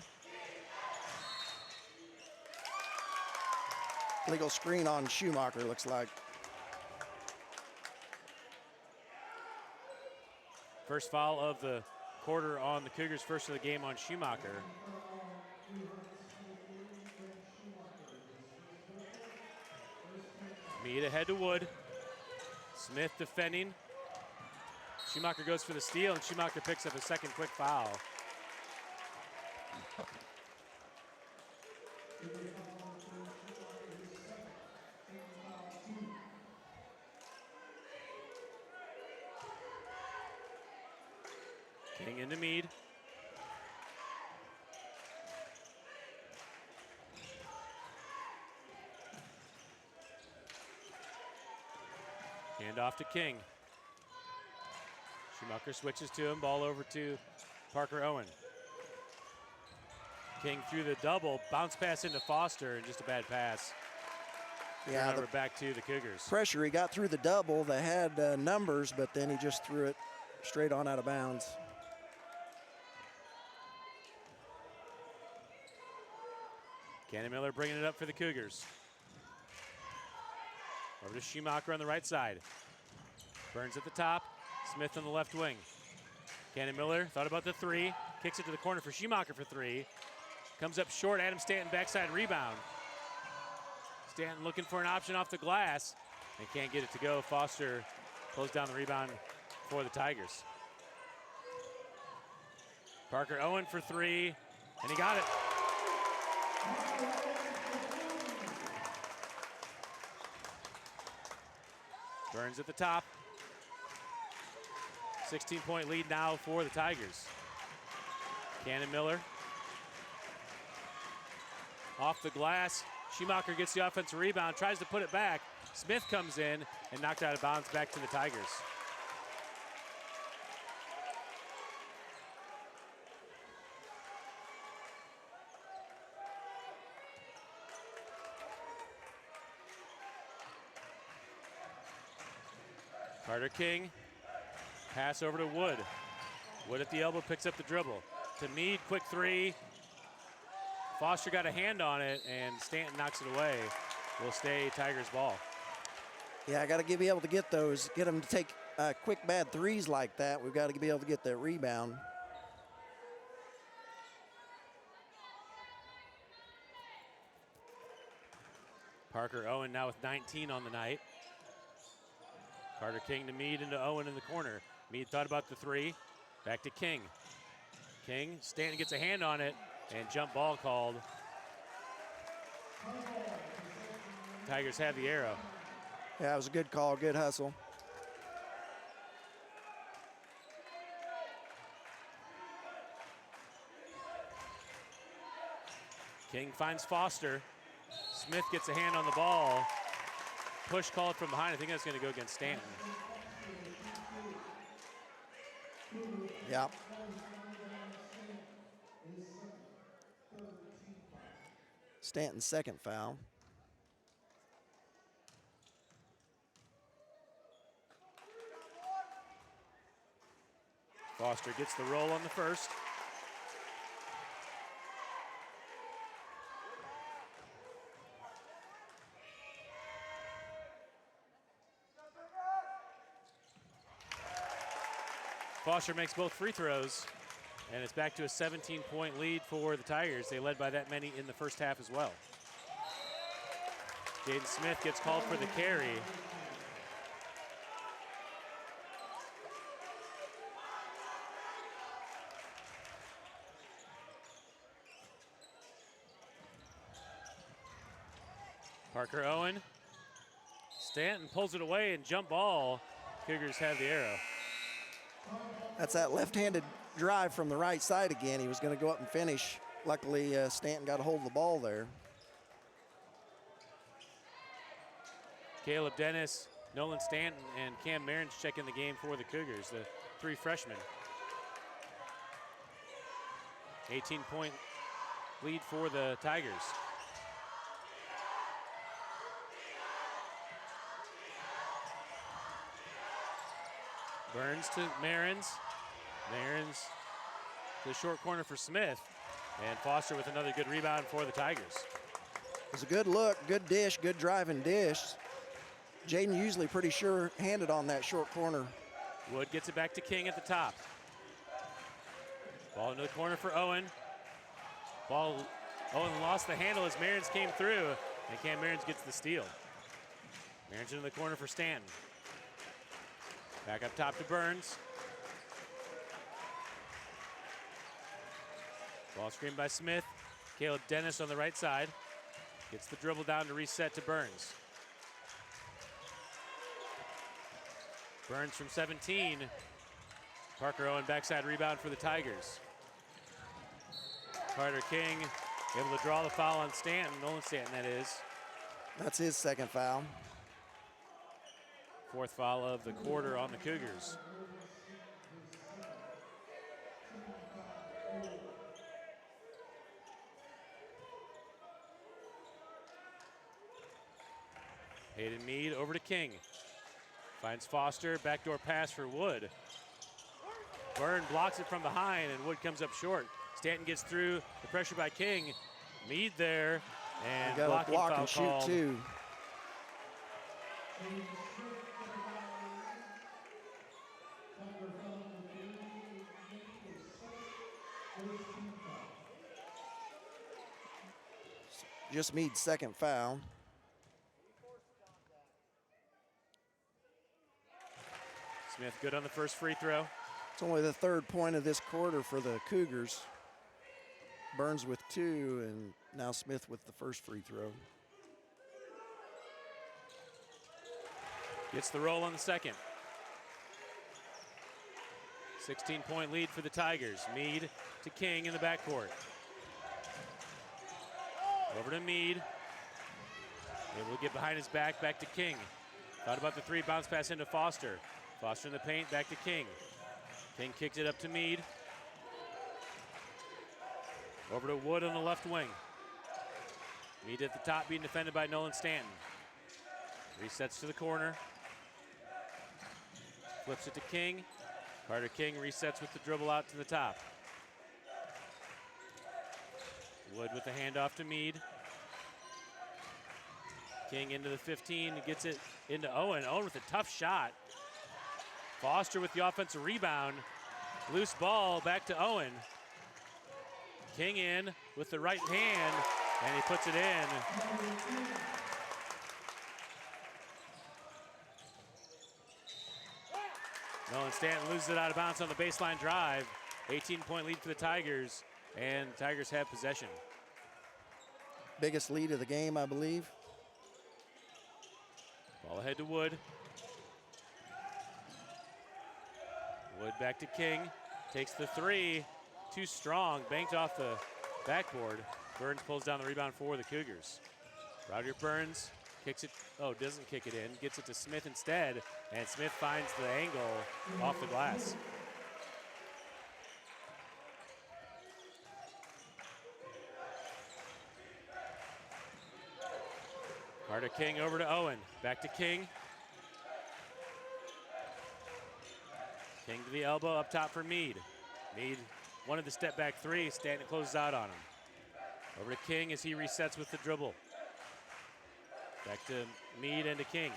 Legal screen on Schumacher, looks like. First foul of the quarter on the Cougars, first of the game on Schumacher. Meade ahead to Wood. Smith defending. Schumacher goes for the steal, and Schumacher picks up a second quick foul. King into Meade. Hand off to King. Schumacher switches to him. Ball over to Parker Owen. King through the double. Bounce pass into Foster, and just a bad pass. Yeah, Turnover back to the Cougars. Pressure, he got through the double. They had numbers, but then he just threw it straight on out of bounds. Cannon Miller bringing it up for the Cougars. Over to Schumacher on the right side. Burns at the top. Smith on the left wing. Cannon Miller thought about the 3. Kicks it to the corner for Schumacher for 3. Comes up short. Adam Stanton backside rebound. Stanton looking for an option off the glass. And can't get it to go. Foster pulls down the rebound for the Tigers. Parker Owen for 3. And he got it. Burns at the top. 16-point lead now for the Tigers. Cannon Miller. Off the glass. Schumacher gets the offensive rebound, tries to put it back. Smith comes in and knocked out of bounds back to the Tigers. Carter King, pass over to Wood. Wood at the elbow, picks up the dribble. To Meade, quick 3. Foster got a hand on it, and Stanton knocks it away. Will stay Tigers ball. Yeah, I got to be able to get those, get them to take quick bad 3s like that. We've got to be able to get that rebound. Parker Owen now with 19 on the night. Carter King to Meade into Owen in the corner. Meade thought about the 3. Back to King. King, Stanton gets a hand on it, and jump ball called. Tigers have the arrow. Yeah, it was a good call, good hustle. King finds Foster. Smith gets a hand on the ball. Push called from behind. I think that's going to go against Stanton. Yeah. Stanton's second foul. Foster gets the roll on the first. Foster makes both free throws, and it's back to a 17-point lead for the Tigers. They led by that many in the first half as well. Jaden Smith gets called for the carry. Parker Owen. Stanton pulls it away and jump ball. Cougars have the arrow. That's that left-handed drive from the right side again. He was going to go up and finish. Luckily, Stanton got a hold of the ball there. Caleb Dennis, Nolan Stanton, and Cam Marins checking the game for the Cougars, the three freshmen. 18-point lead for the Tigers. Burns to Marins. Marins to the short corner for Smith. And Foster with another good rebound for the Tigers. It was a good look, good dish, good drive and dish. Jaden usually pretty sure-handed on that short corner. Wood gets it back to King at the top. Ball into the corner for Owen. Owen lost the handle as Marins came through, and Cam Marins gets the steal. Marins into the corner for Stanton. Back up top to Burns. Ball screened by Smith. Caleb Dennis on the right side. Gets the dribble down to reset to Burns. Burns from 17. Parker Owen backside rebound for the Tigers. Carter King able to draw the foul on Stanton. Nolan Stanton, that is. That's his second foul. Fourth foul of the quarter on the Cougars. Hayden Mead over to King. Finds Foster, backdoor pass for Wood. Byrne blocks it from behind and Wood comes up short. Stanton gets through the pressure by King. Mead there, and got blocking a block foul and shoot called. too. Just Mead's second foul. Smith good on the first free throw. It's only the third point of this quarter for the Cougars. Burns with 2, and now Smith with the first free throw. Gets the roll on the second. 16-point lead for the Tigers. Mead to King in the backcourt. Over to Mead. Able to get behind his back, back to King. Thought about the three, bounce pass into Foster. Foster in the paint, back to King. King kicks it up to Mead. Over to Wood on the left wing. Mead at the top being defended by Nolan Stanton. Resets to the corner. Flips it to King. Carter King resets with the dribble out to the top. Wood with the handoff to Mead. King into the 15, gets it into Owen. Owen with a tough shot. Foster with the offensive rebound. Loose ball back to Owen. King in with the right hand, and he puts it in. Nolan Stanton loses it out of bounds on the baseline drive. 18-point lead for the Tigers, and the Tigers have possession. Biggest lead of the game, I believe. Ball ahead to Wood. Wood back to King. Takes the three. Too strong. Banked off the backboard. Burns pulls down the rebound for the Cougars. Roger Burns kicks it. Oh, doesn't kick it in. Gets it to Smith instead. And Smith finds the angle off the glass. Carter King over to Owen. Back to King. King to the elbow, up top for Mead. Mead wanted the step back three. Stanton closes out on him. Over to King as he resets with the dribble. Back to Mead and to King.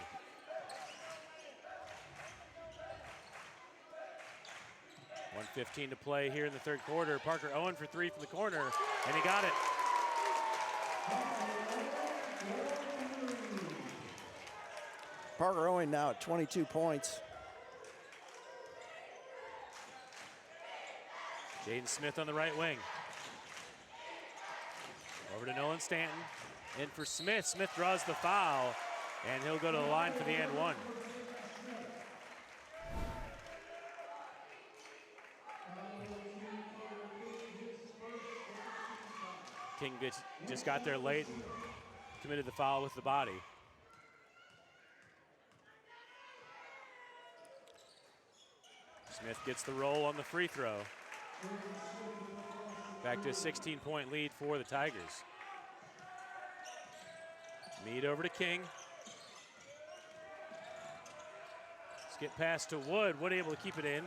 1:15 to play here in the third quarter. Parker Owen for three from the corner, and he got it. Parker Owen now at 22 points. Jaden Smith on the right wing. Over to Nolan Stanton. In for Smith. Smith draws the foul, and he'll go to the line for the and one. King just got there late and committed the foul with the body. Smith gets the roll on the free throw. Back to a 16-point lead for the Tigers. Mead over to King. Skip pass to Wood. Wood able to keep it in.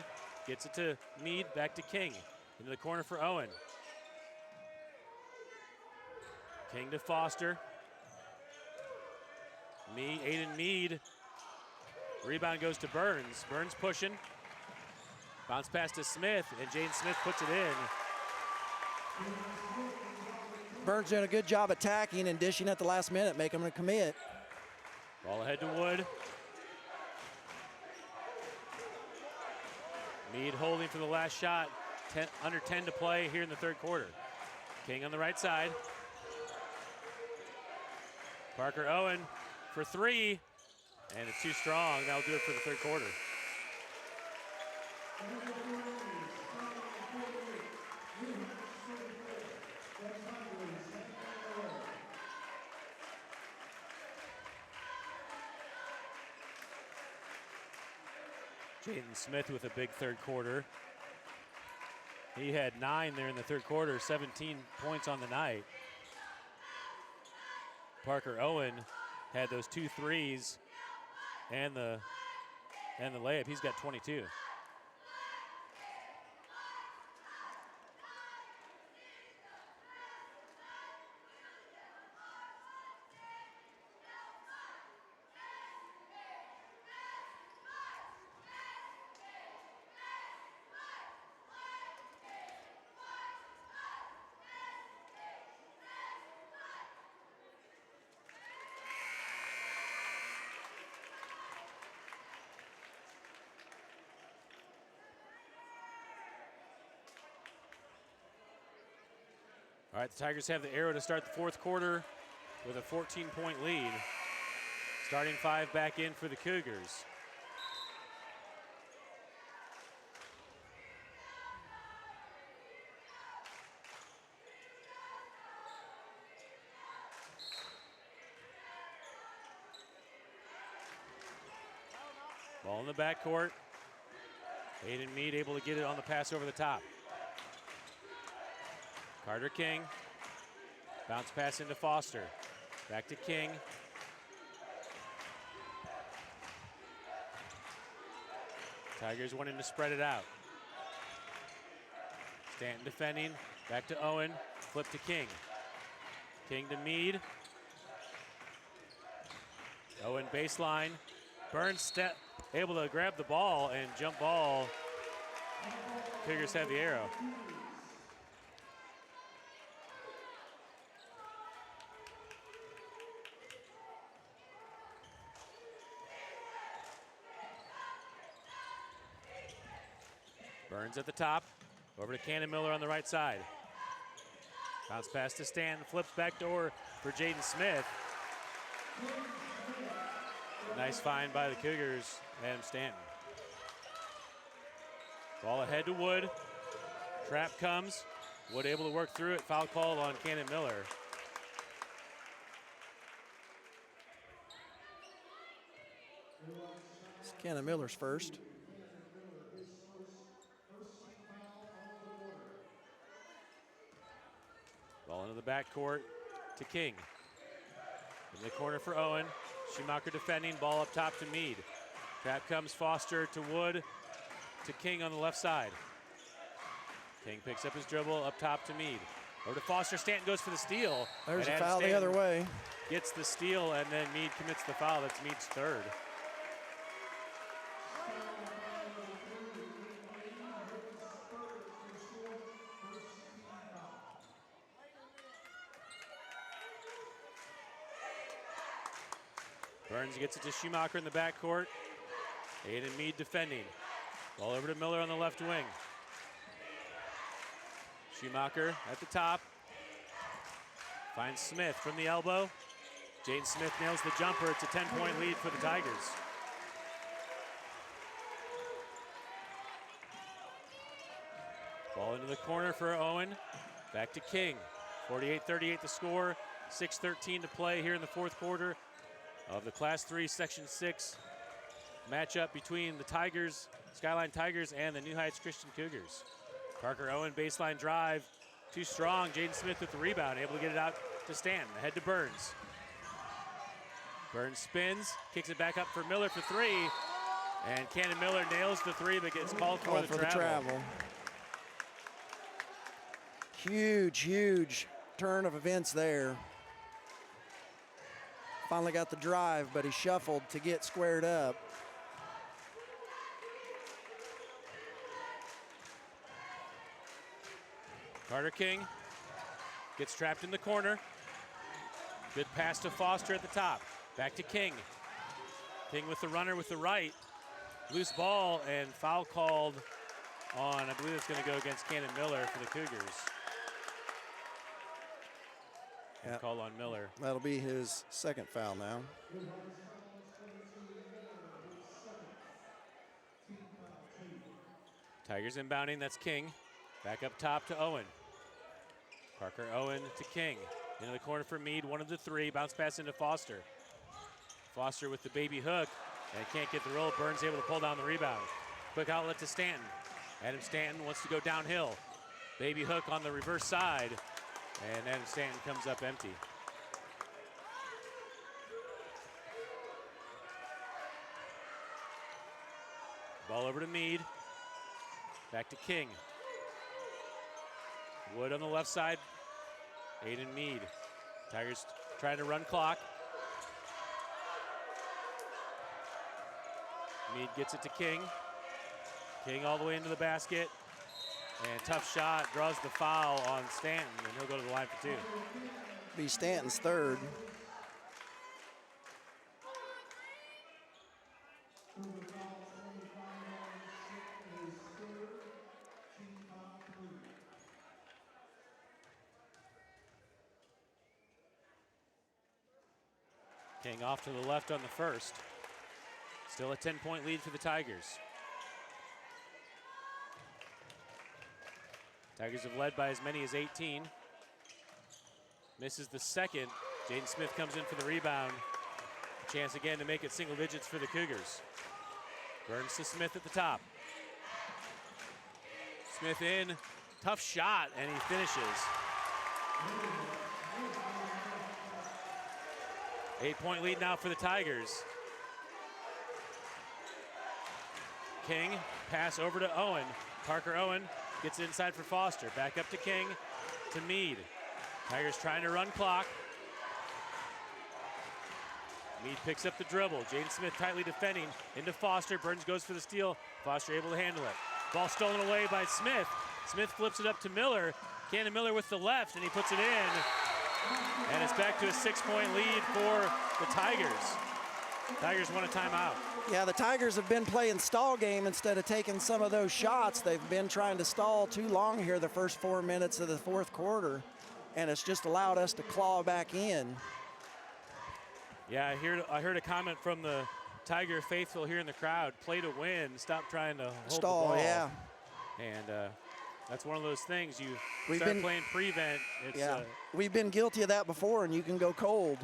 Gets it to Mead, back to King. Into the corner for Owen. King to Foster. Aiden Mead. Rebound goes to Burns. Burns pushing. Bounce pass to Smith, and Jaden Smith puts it in. Burns doing a good job attacking and dishing at the last minute, making him commit. Ball ahead to Wood. Mead holding for the last shot. Under 10 to play here in the third quarter. King on the right side. Parker Owen for three, and it's too strong. That'll do it for the third quarter. Jaden Smith with a big third quarter. He had 9 there in the third quarter, 17 points on the night. Parker Owen had those 2 threes and the layup. He's got 22. All right, the Tigers have the arrow to start the fourth quarter with a 14-point lead. Starting 5 back in for the Cougars. Ball in the backcourt. Aiden Mead able to get it on the pass over the top. Carter King, bounce pass into Foster. Back to King. Tigers wanting to spread it out. Stanton defending, back to Owen, flip to King. King to Mead. Owen baseline. Burns able to grab the ball and jump ball. Cougars have the arrow. Burns at the top, over to Cannon Miller on the right side. Bounce pass to Stanton, flips back door for Jaden Smith. Nice find by the Cougars, Adam Stanton. Ball ahead to Wood. Trap comes. Wood able to work through it. Foul called on Cannon Miller. It's Cannon Miller's first. Ball into the backcourt to King. In the corner for Owen. Schumacher defending, ball up top to Mead. Trap comes Foster to Wood to King on the left side. King picks up his dribble up top to Mead. Over to Foster, Stanton goes for the steal. There's a Adam foul Stanton the other way. Gets the steal, and then Mead commits the foul. That's Mead's third. Burns gets it to Schumacher in the backcourt. Aiden Mead defending. Ball over to Miller on the left wing. Schumacher at the top. Finds Smith from the elbow. Jaden Smith nails the jumper. It's a 10-point lead for the Tigers. Ball into the corner for Owen. Back to King. 48-38 the score. 6:13 to play here in the fourth quarter of the Class 3 Section 6 matchup between the Tigers, Skyline Tigers, and the New Heights Christian Cougars. Parker Owen baseline drive. Too strong. Jaden Smith with the rebound, able to get it out to Stanton. Ahead to Burns. Burns spins, kicks it back up for Miller for three. And Cannon Miller nails the three, but gets called for the travel. Huge, huge turn of events there. Finally got the drive, but he shuffled to get squared up. Carter King gets trapped in the corner. Good pass to Foster at the top. Back to King. King with the runner with the right. Loose ball and foul called on, I believe it's going to go against Cannon Miller for the Cougars. Yep. Call on Miller. That'll be his second foul now. Tigers inbounding, that's King. Back up top to Owen. Parker Owen to King. Into the corner for Mead, one of the three. Bounce pass into Foster. Foster with the baby hook, and can't get the roll. Burns able to pull down the rebound. Quick outlet to Stanton. Adam Stanton wants to go downhill. Baby hook on the reverse side, and Adam Stanton comes up empty. Ball over to Mead. Back to King. Wood on the left side. Aiden Mead. Tigers trying to run clock. Mead gets it to King. King all the way into the basket. And tough shot, draws the foul on Stanton, and he'll go to the line for two. Be Stanton's third. King off to the left on the first. Still a 10-point lead for the Tigers. Tigers have led by as many as 18. Misses the second. Jaden Smith comes in for the rebound. A chance again to make it single digits for the Cougars. Burns to Smith at the top. Smith in, tough shot, and he finishes. 8-point lead now for the Tigers. King, pass over to Owen. Parker Owen gets inside for Foster. Back up to King, to Mead. Tigers trying to run clock. Mead picks up the dribble. Jaden Smith tightly defending into Foster. Burns goes for the steal. Foster able to handle it. Ball stolen away by Smith. Smith flips it up to Miller. Cannon Miller with the left, and he puts it in. And it's back to a 6-point lead for the Tigers. Tigers want a timeout. Yeah, the Tigers have been playing stall game instead of taking some of those shots. They've been trying to stall too long here the first 4 minutes of the fourth quarter, and it's just allowed us to claw back in. Yeah, I heard a comment from the Tiger faithful here in the crowd. Play to win. Stop trying to hold stall, the ball. yeah. And that's one of those things. We've start been playing prevent. It's, yeah, we've been guilty of that before, and you can go cold.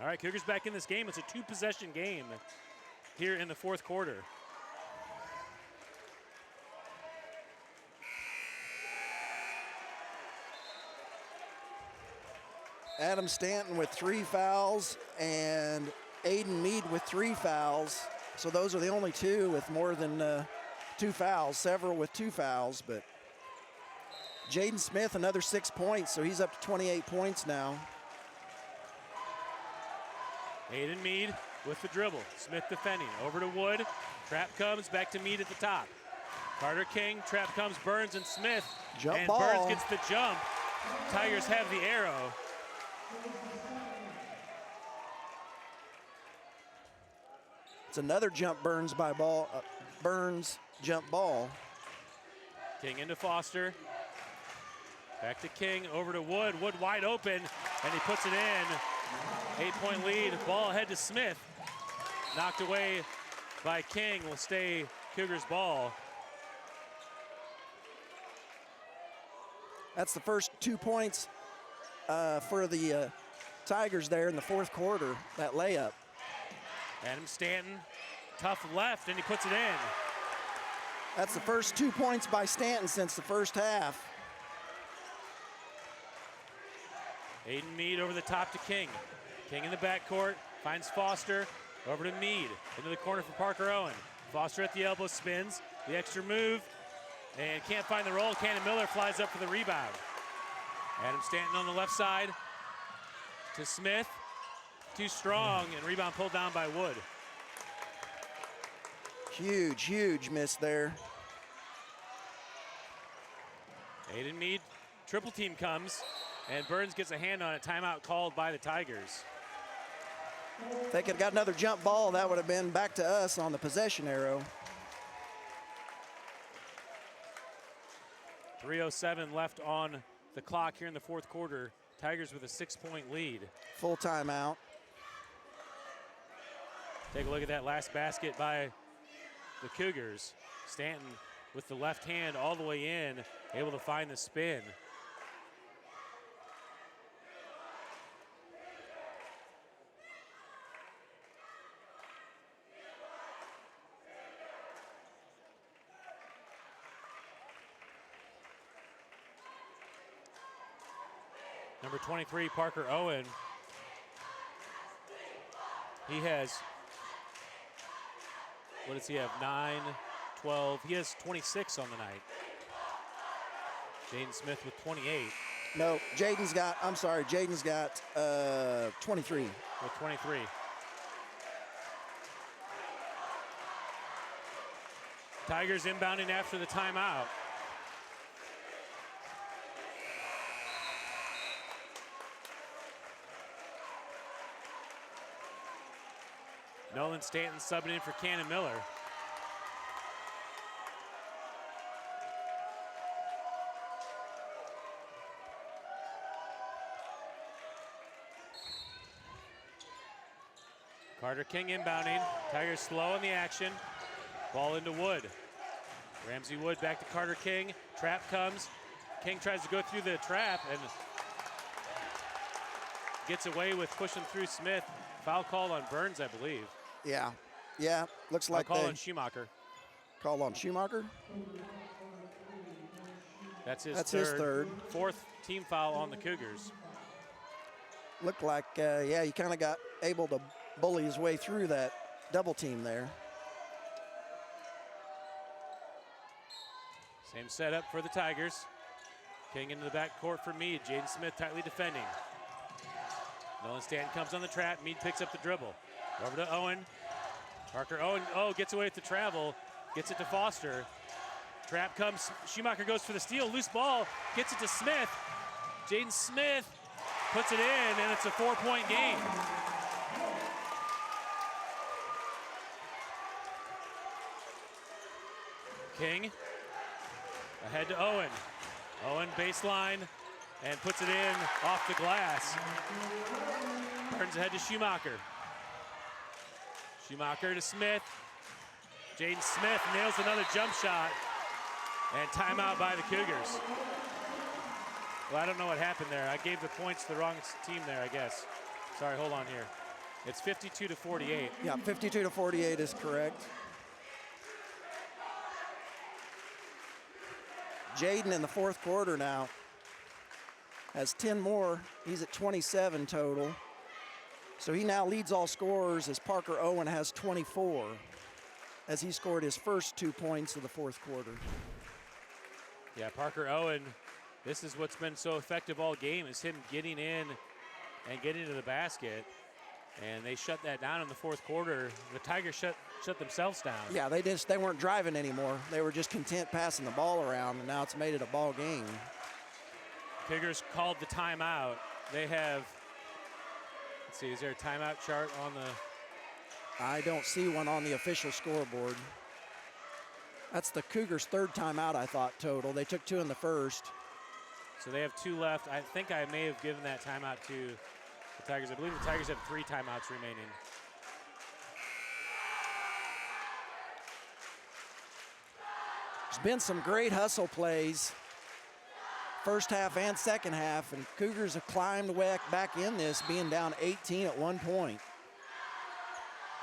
All right, Cougars back in this game. It's a two-possession game here in the fourth quarter. Adam Stanton with 3 fouls and Aiden Mead with 3 fouls. So those are the only two with more than 2 fouls, several with 2 fouls. But Jaden Smith, another 6 points, so he's up to 28 points now. Aiden Mead with the dribble. Smith defending. Over to Wood. Trap comes back to Mead at the top. Carter King. Trap comes Burns and Smith. Jump and ball. Burns gets the jump. Tigers have the arrow. It's another jump Burns by ball. Burns jump ball. King into Foster. Back to King, over to Wood. Wood wide open, and he puts it in. 8-point lead, ball ahead to Smith. Knocked away by King, will stay Cougars ball. That's the first 2 points for the Tigers there in the fourth quarter, that layup. Adam Stanton, tough left, and he puts it in. That's the first 2 points by Stanton since the first half. Aiden Mead over the top to King. King in the backcourt, finds Foster, over to Mead, into the corner for Parker Owen. Foster at the elbow, spins, the extra move, and can't find the roll. Cannon Miller flies up for the rebound. Adam Stanton on the left side to Smith, too strong, and rebound pulled down by Wood. Huge, huge miss there. Aiden Mead, triple team comes, and Burns gets a hand on it. Timeout called by the Tigers. If they could have got another jump ball, that would have been back to us on the possession arrow. 3:07 left on the clock here in the fourth quarter. Tigers with a 6-point lead. Full timeout. Take a look at that last basket by the Cougars. Stanton with the left hand all the way in, able to find the spin. Number 23, Parker Owen. He has, what does he have, 9, 12, he has 26 on the night. Jaden Smith with 28. No, Jaden's got 23. With 23. Tigers inbounding after the timeout. Nolan Stanton subbing in for Cannon Miller. Carter King inbounding. Tigers slow in the action. Ball into Wood. Ramsey Wood back to Carter King. Trap comes. King tries to go through the trap and gets away with pushing through Smith. Foul called on Burns, I believe. Yeah, looks like call on Schumacher. Call on Schumacher? That's his third. Fourth team foul on the Cougars. Looked like, he kind of got able to bully his way through that double team there. Same setup for the Tigers. King into the backcourt for Mead. Jaden Smith tightly defending. Nolan Stanton comes on the trap. Mead picks up the dribble. Over to Owen. Parker Owen, gets away with the travel. Gets it to Foster. Trap comes. Schumacher goes for the steal. Loose ball. Gets it to Smith. Jaden Smith puts it in, and it's a 4-point game. King ahead to Owen. Owen baseline and puts it in off the glass. Turns ahead to Schumacher. Schumacher to Smith. Jaden Smith nails another jump shot. And timeout by the Cougars. Well, I don't know what happened there. I gave the points to the wrong team there, I guess. Sorry, hold on here. It's 52-48. Yeah, 52-48 is correct. Jaden in the fourth quarter now has 10 more. He's at 27 total. So he now leads all scorers as Parker Owen has 24 as he scored his first 2 points of the fourth quarter. Yeah, Parker Owen, this is what's been so effective all game, is him getting in and getting to the basket. And they shut that down in the fourth quarter. The Tigers shut themselves down. Yeah, they weren't driving anymore. They were just content passing the ball around, and now it's made it a ball game. Cougars called the timeout. They have, let's see, is there a timeout chart on the? I don't see one on the official scoreboard. That's the Cougars' third timeout, I thought, total. They took 2 in the first. So they have 2 left. I think I may have given that timeout to the Tigers. I believe the Tigers have 3 timeouts remaining. There's been some great hustle plays, first half and second half, and Cougars have climbed back in this, being down 18 at one point.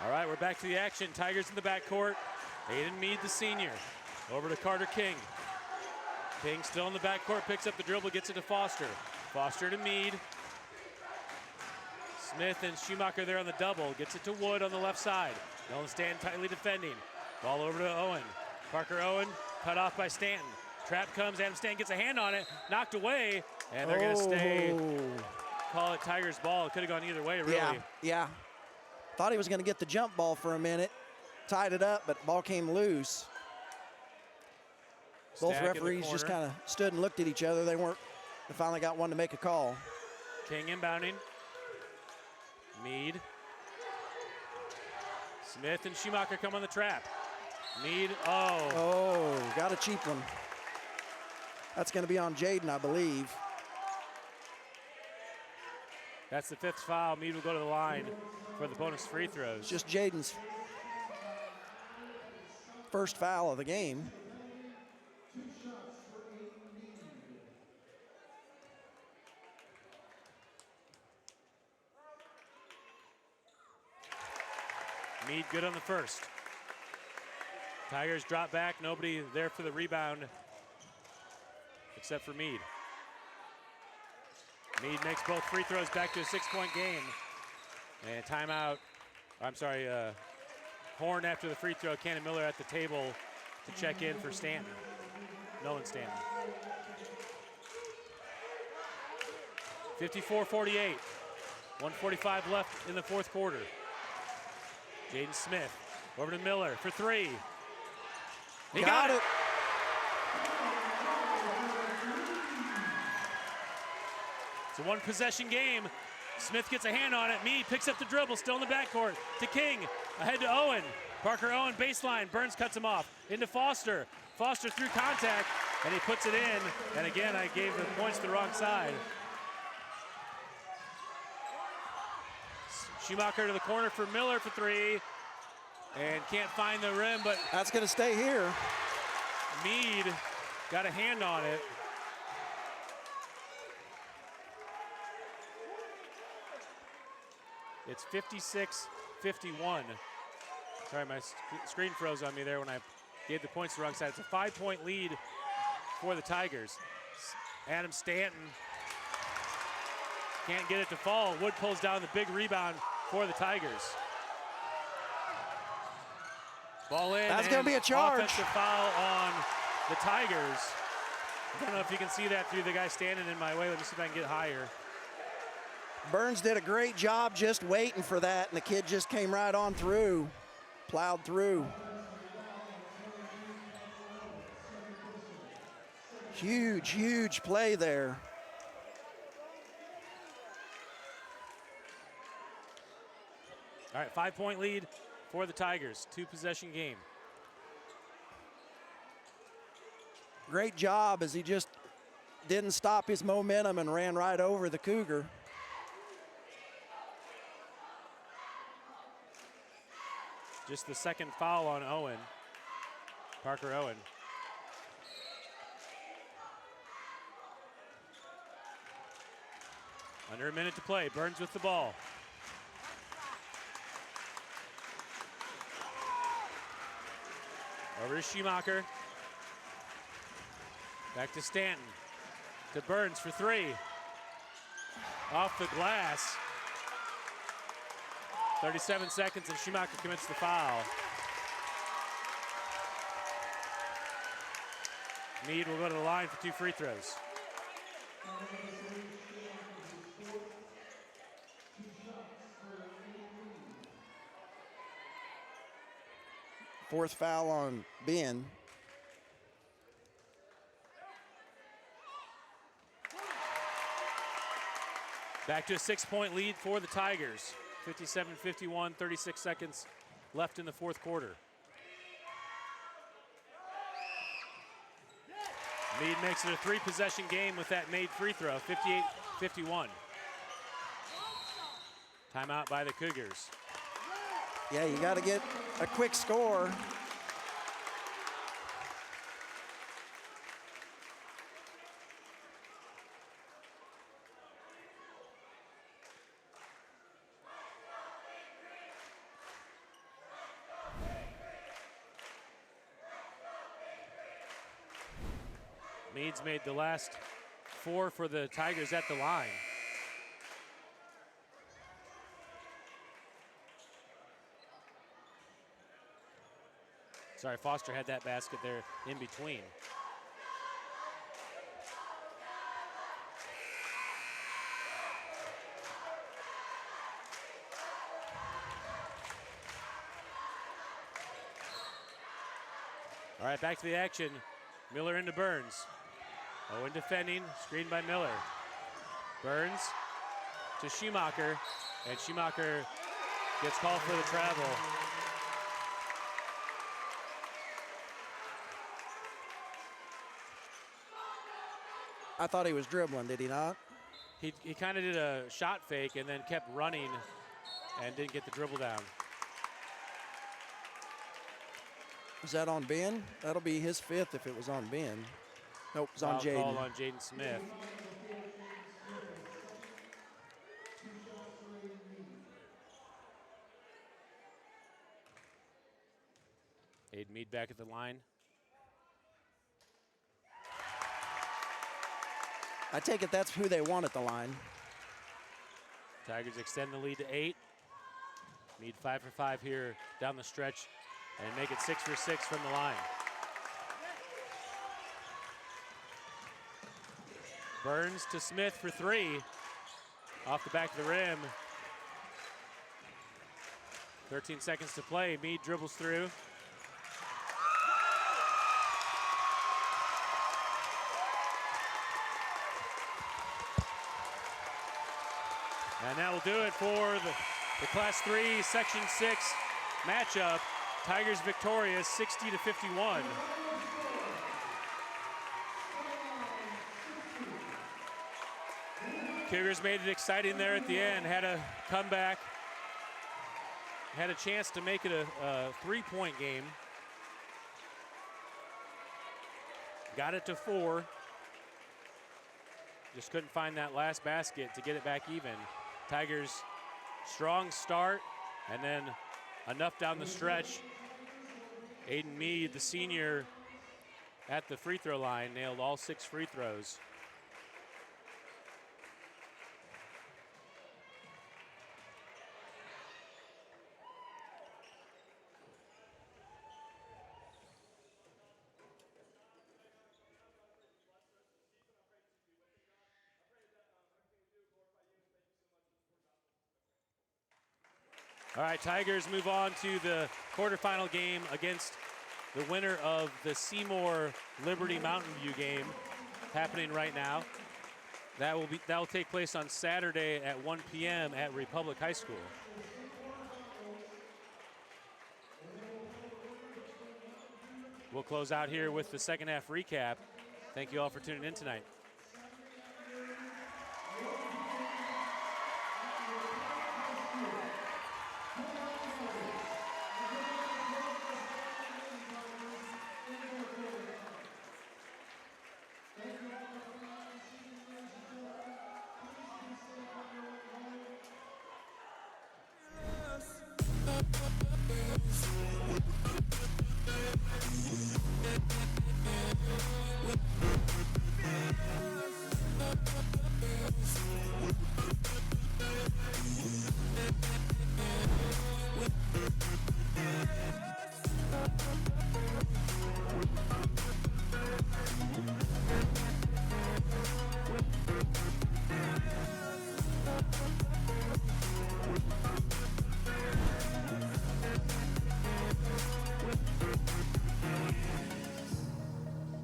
All right, we're back to the action. Tigers in the backcourt. Aiden Mead, the senior, over to Carter King. King still in the backcourt, picks up the dribble, gets it to Foster. Foster to Mead. Smith and Schumacher there on the double. Gets it to Wood on the left side. Nolan Stanton tightly defending. Ball over to Owen. Parker Owen cut off by Stanton. Trap comes, Adam Stanton gets a hand on it, knocked away, and they're gonna stay, call it Tigers ball. It could have gone either way, really. Yeah. Thought he was gonna get the jump ball for a minute. Tied it up, but ball came loose. Both referees just kind of stood and looked at each other. They finally got one to make a call. King inbounding. Mead. Smith and Schumacher come on the trap. Mead, got a cheap one. That's going to be on Jaden, I believe. That's the 5th foul. Mead will go to the line for the bonus free throws. Just Jaden's first foul of the game. Mead good on the first. Tigers drop back, nobody there for the rebound except for Mead. Mead makes both free throws, back to a 6-point game. And timeout, horn after the free throw. Cannon Miller at the table to check in for Stanton. Nolan Stanton. 54-48, 1:45 left in the 4th quarter. Jaden Smith over to Miller for 3. He got it. It's a 1-possession game. Smith gets a hand on it. Mead picks up the dribble, still in the backcourt. To King, ahead to Owen. Parker Owen, baseline. Burns cuts him off. Into Foster. Foster through contact, and he puts it in. And again, I gave the points to the wrong side. Schumacher to the corner for Miller for 3. And can't find the rim, but that's going to stay here. Mead got a hand on it. It's 56-51. Sorry, my screen froze on me there when I gave the points to the wrong side. It's a 5-point lead for the Tigers. Adam Stanton can't get it to fall. Wood pulls down the big rebound for the Tigers. Ball in. That's going to be a charge. Offensive foul on the Tigers. I don't know if you can see that through the guy standing in my way. Let me see if I can get higher. Burns did a great job just waiting for that, and the kid just came right on through, plowed through. Huge, huge play there. All right, 5-point lead for the Tigers, 2-possession game. Great job as he just didn't stop his momentum and ran right over the Cougar. Just the 2nd foul on Owen, Parker Owen. Under a minute to play, Burns with the ball. Over to Schumacher. Back to Stanton. To Burns for 3. Off the glass. 37 seconds and Schumacher commits the foul. Mead will go to the line for 2 free throws. Fourth foul on Ben. Back to a 6-point lead for the Tigers. 57-51, 36 seconds left in the fourth quarter. Meade makes it a 3-possession game with that made free throw, 58-51. Timeout by the Cougars. Yeah, you got to get a quick score. Meade's made the last 4 for the Tigers at the line. Sorry, Foster had that basket there in between. All right, back to the action. Miller into Burns. Owen defending, screened by Miller. Burns to Schumacher, and Schumacher gets called for the travel. I thought he was dribbling, did he not? He kind of did a shot fake and then kept running and didn't get the dribble down. Is that on Ben? That'll be his 5th if it was on Ben. Nope, it's on Jaden. Call on Jaden Smith. Aiden Meade back at the line. I take it that's who they want at the line. Tigers extend the lead to 8. Meade 5 for 5 here down the stretch and make it 6 for 6 from the line. Burns to Smith for 3. Off the back of the rim. 13 seconds to play. Meade dribbles through. And that will do it for the Class 3 Section 6 matchup. Tigers victorious 60-51. Cougars made it exciting there at the end, had a comeback, had a chance to make it a 3-point game. Got it to 4. Just couldn't find that last basket to get it back even. Tigers, strong start, and then enough down the stretch. Aiden Meade, the senior, at the free throw line, nailed all 6 free throws. All right, Tigers move on to the quarterfinal game against the winner of the Seymour Liberty Mountain View game happening right now. That will take place on Saturday at 1 p.m. at Republic High School. We'll close out here with the second half recap. Thank you all for tuning in tonight.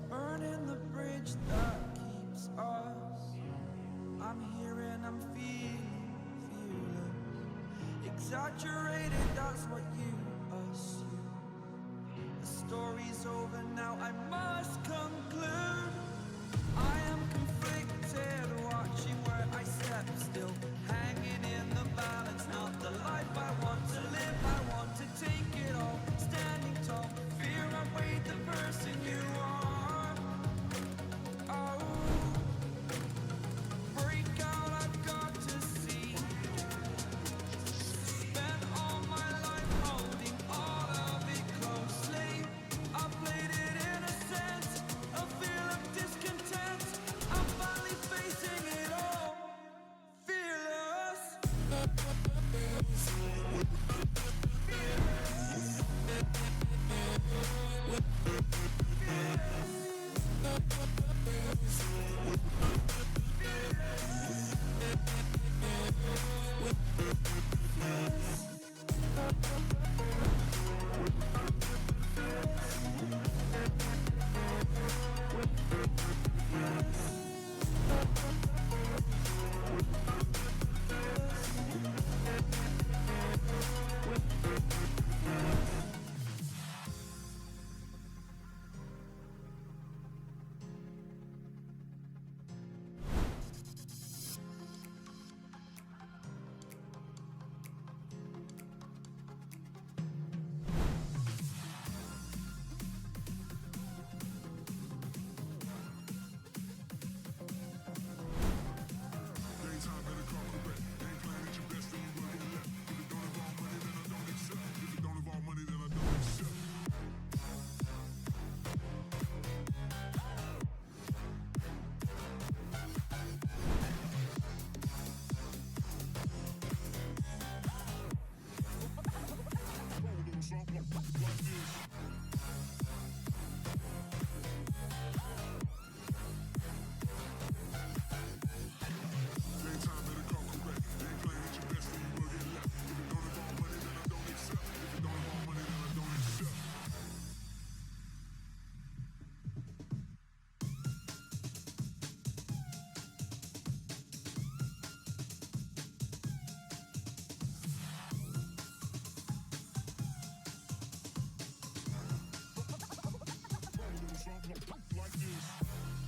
Burning the bridge that keeps us. I'm here and I'm feeling. Exaggerated, that's what you over now, I must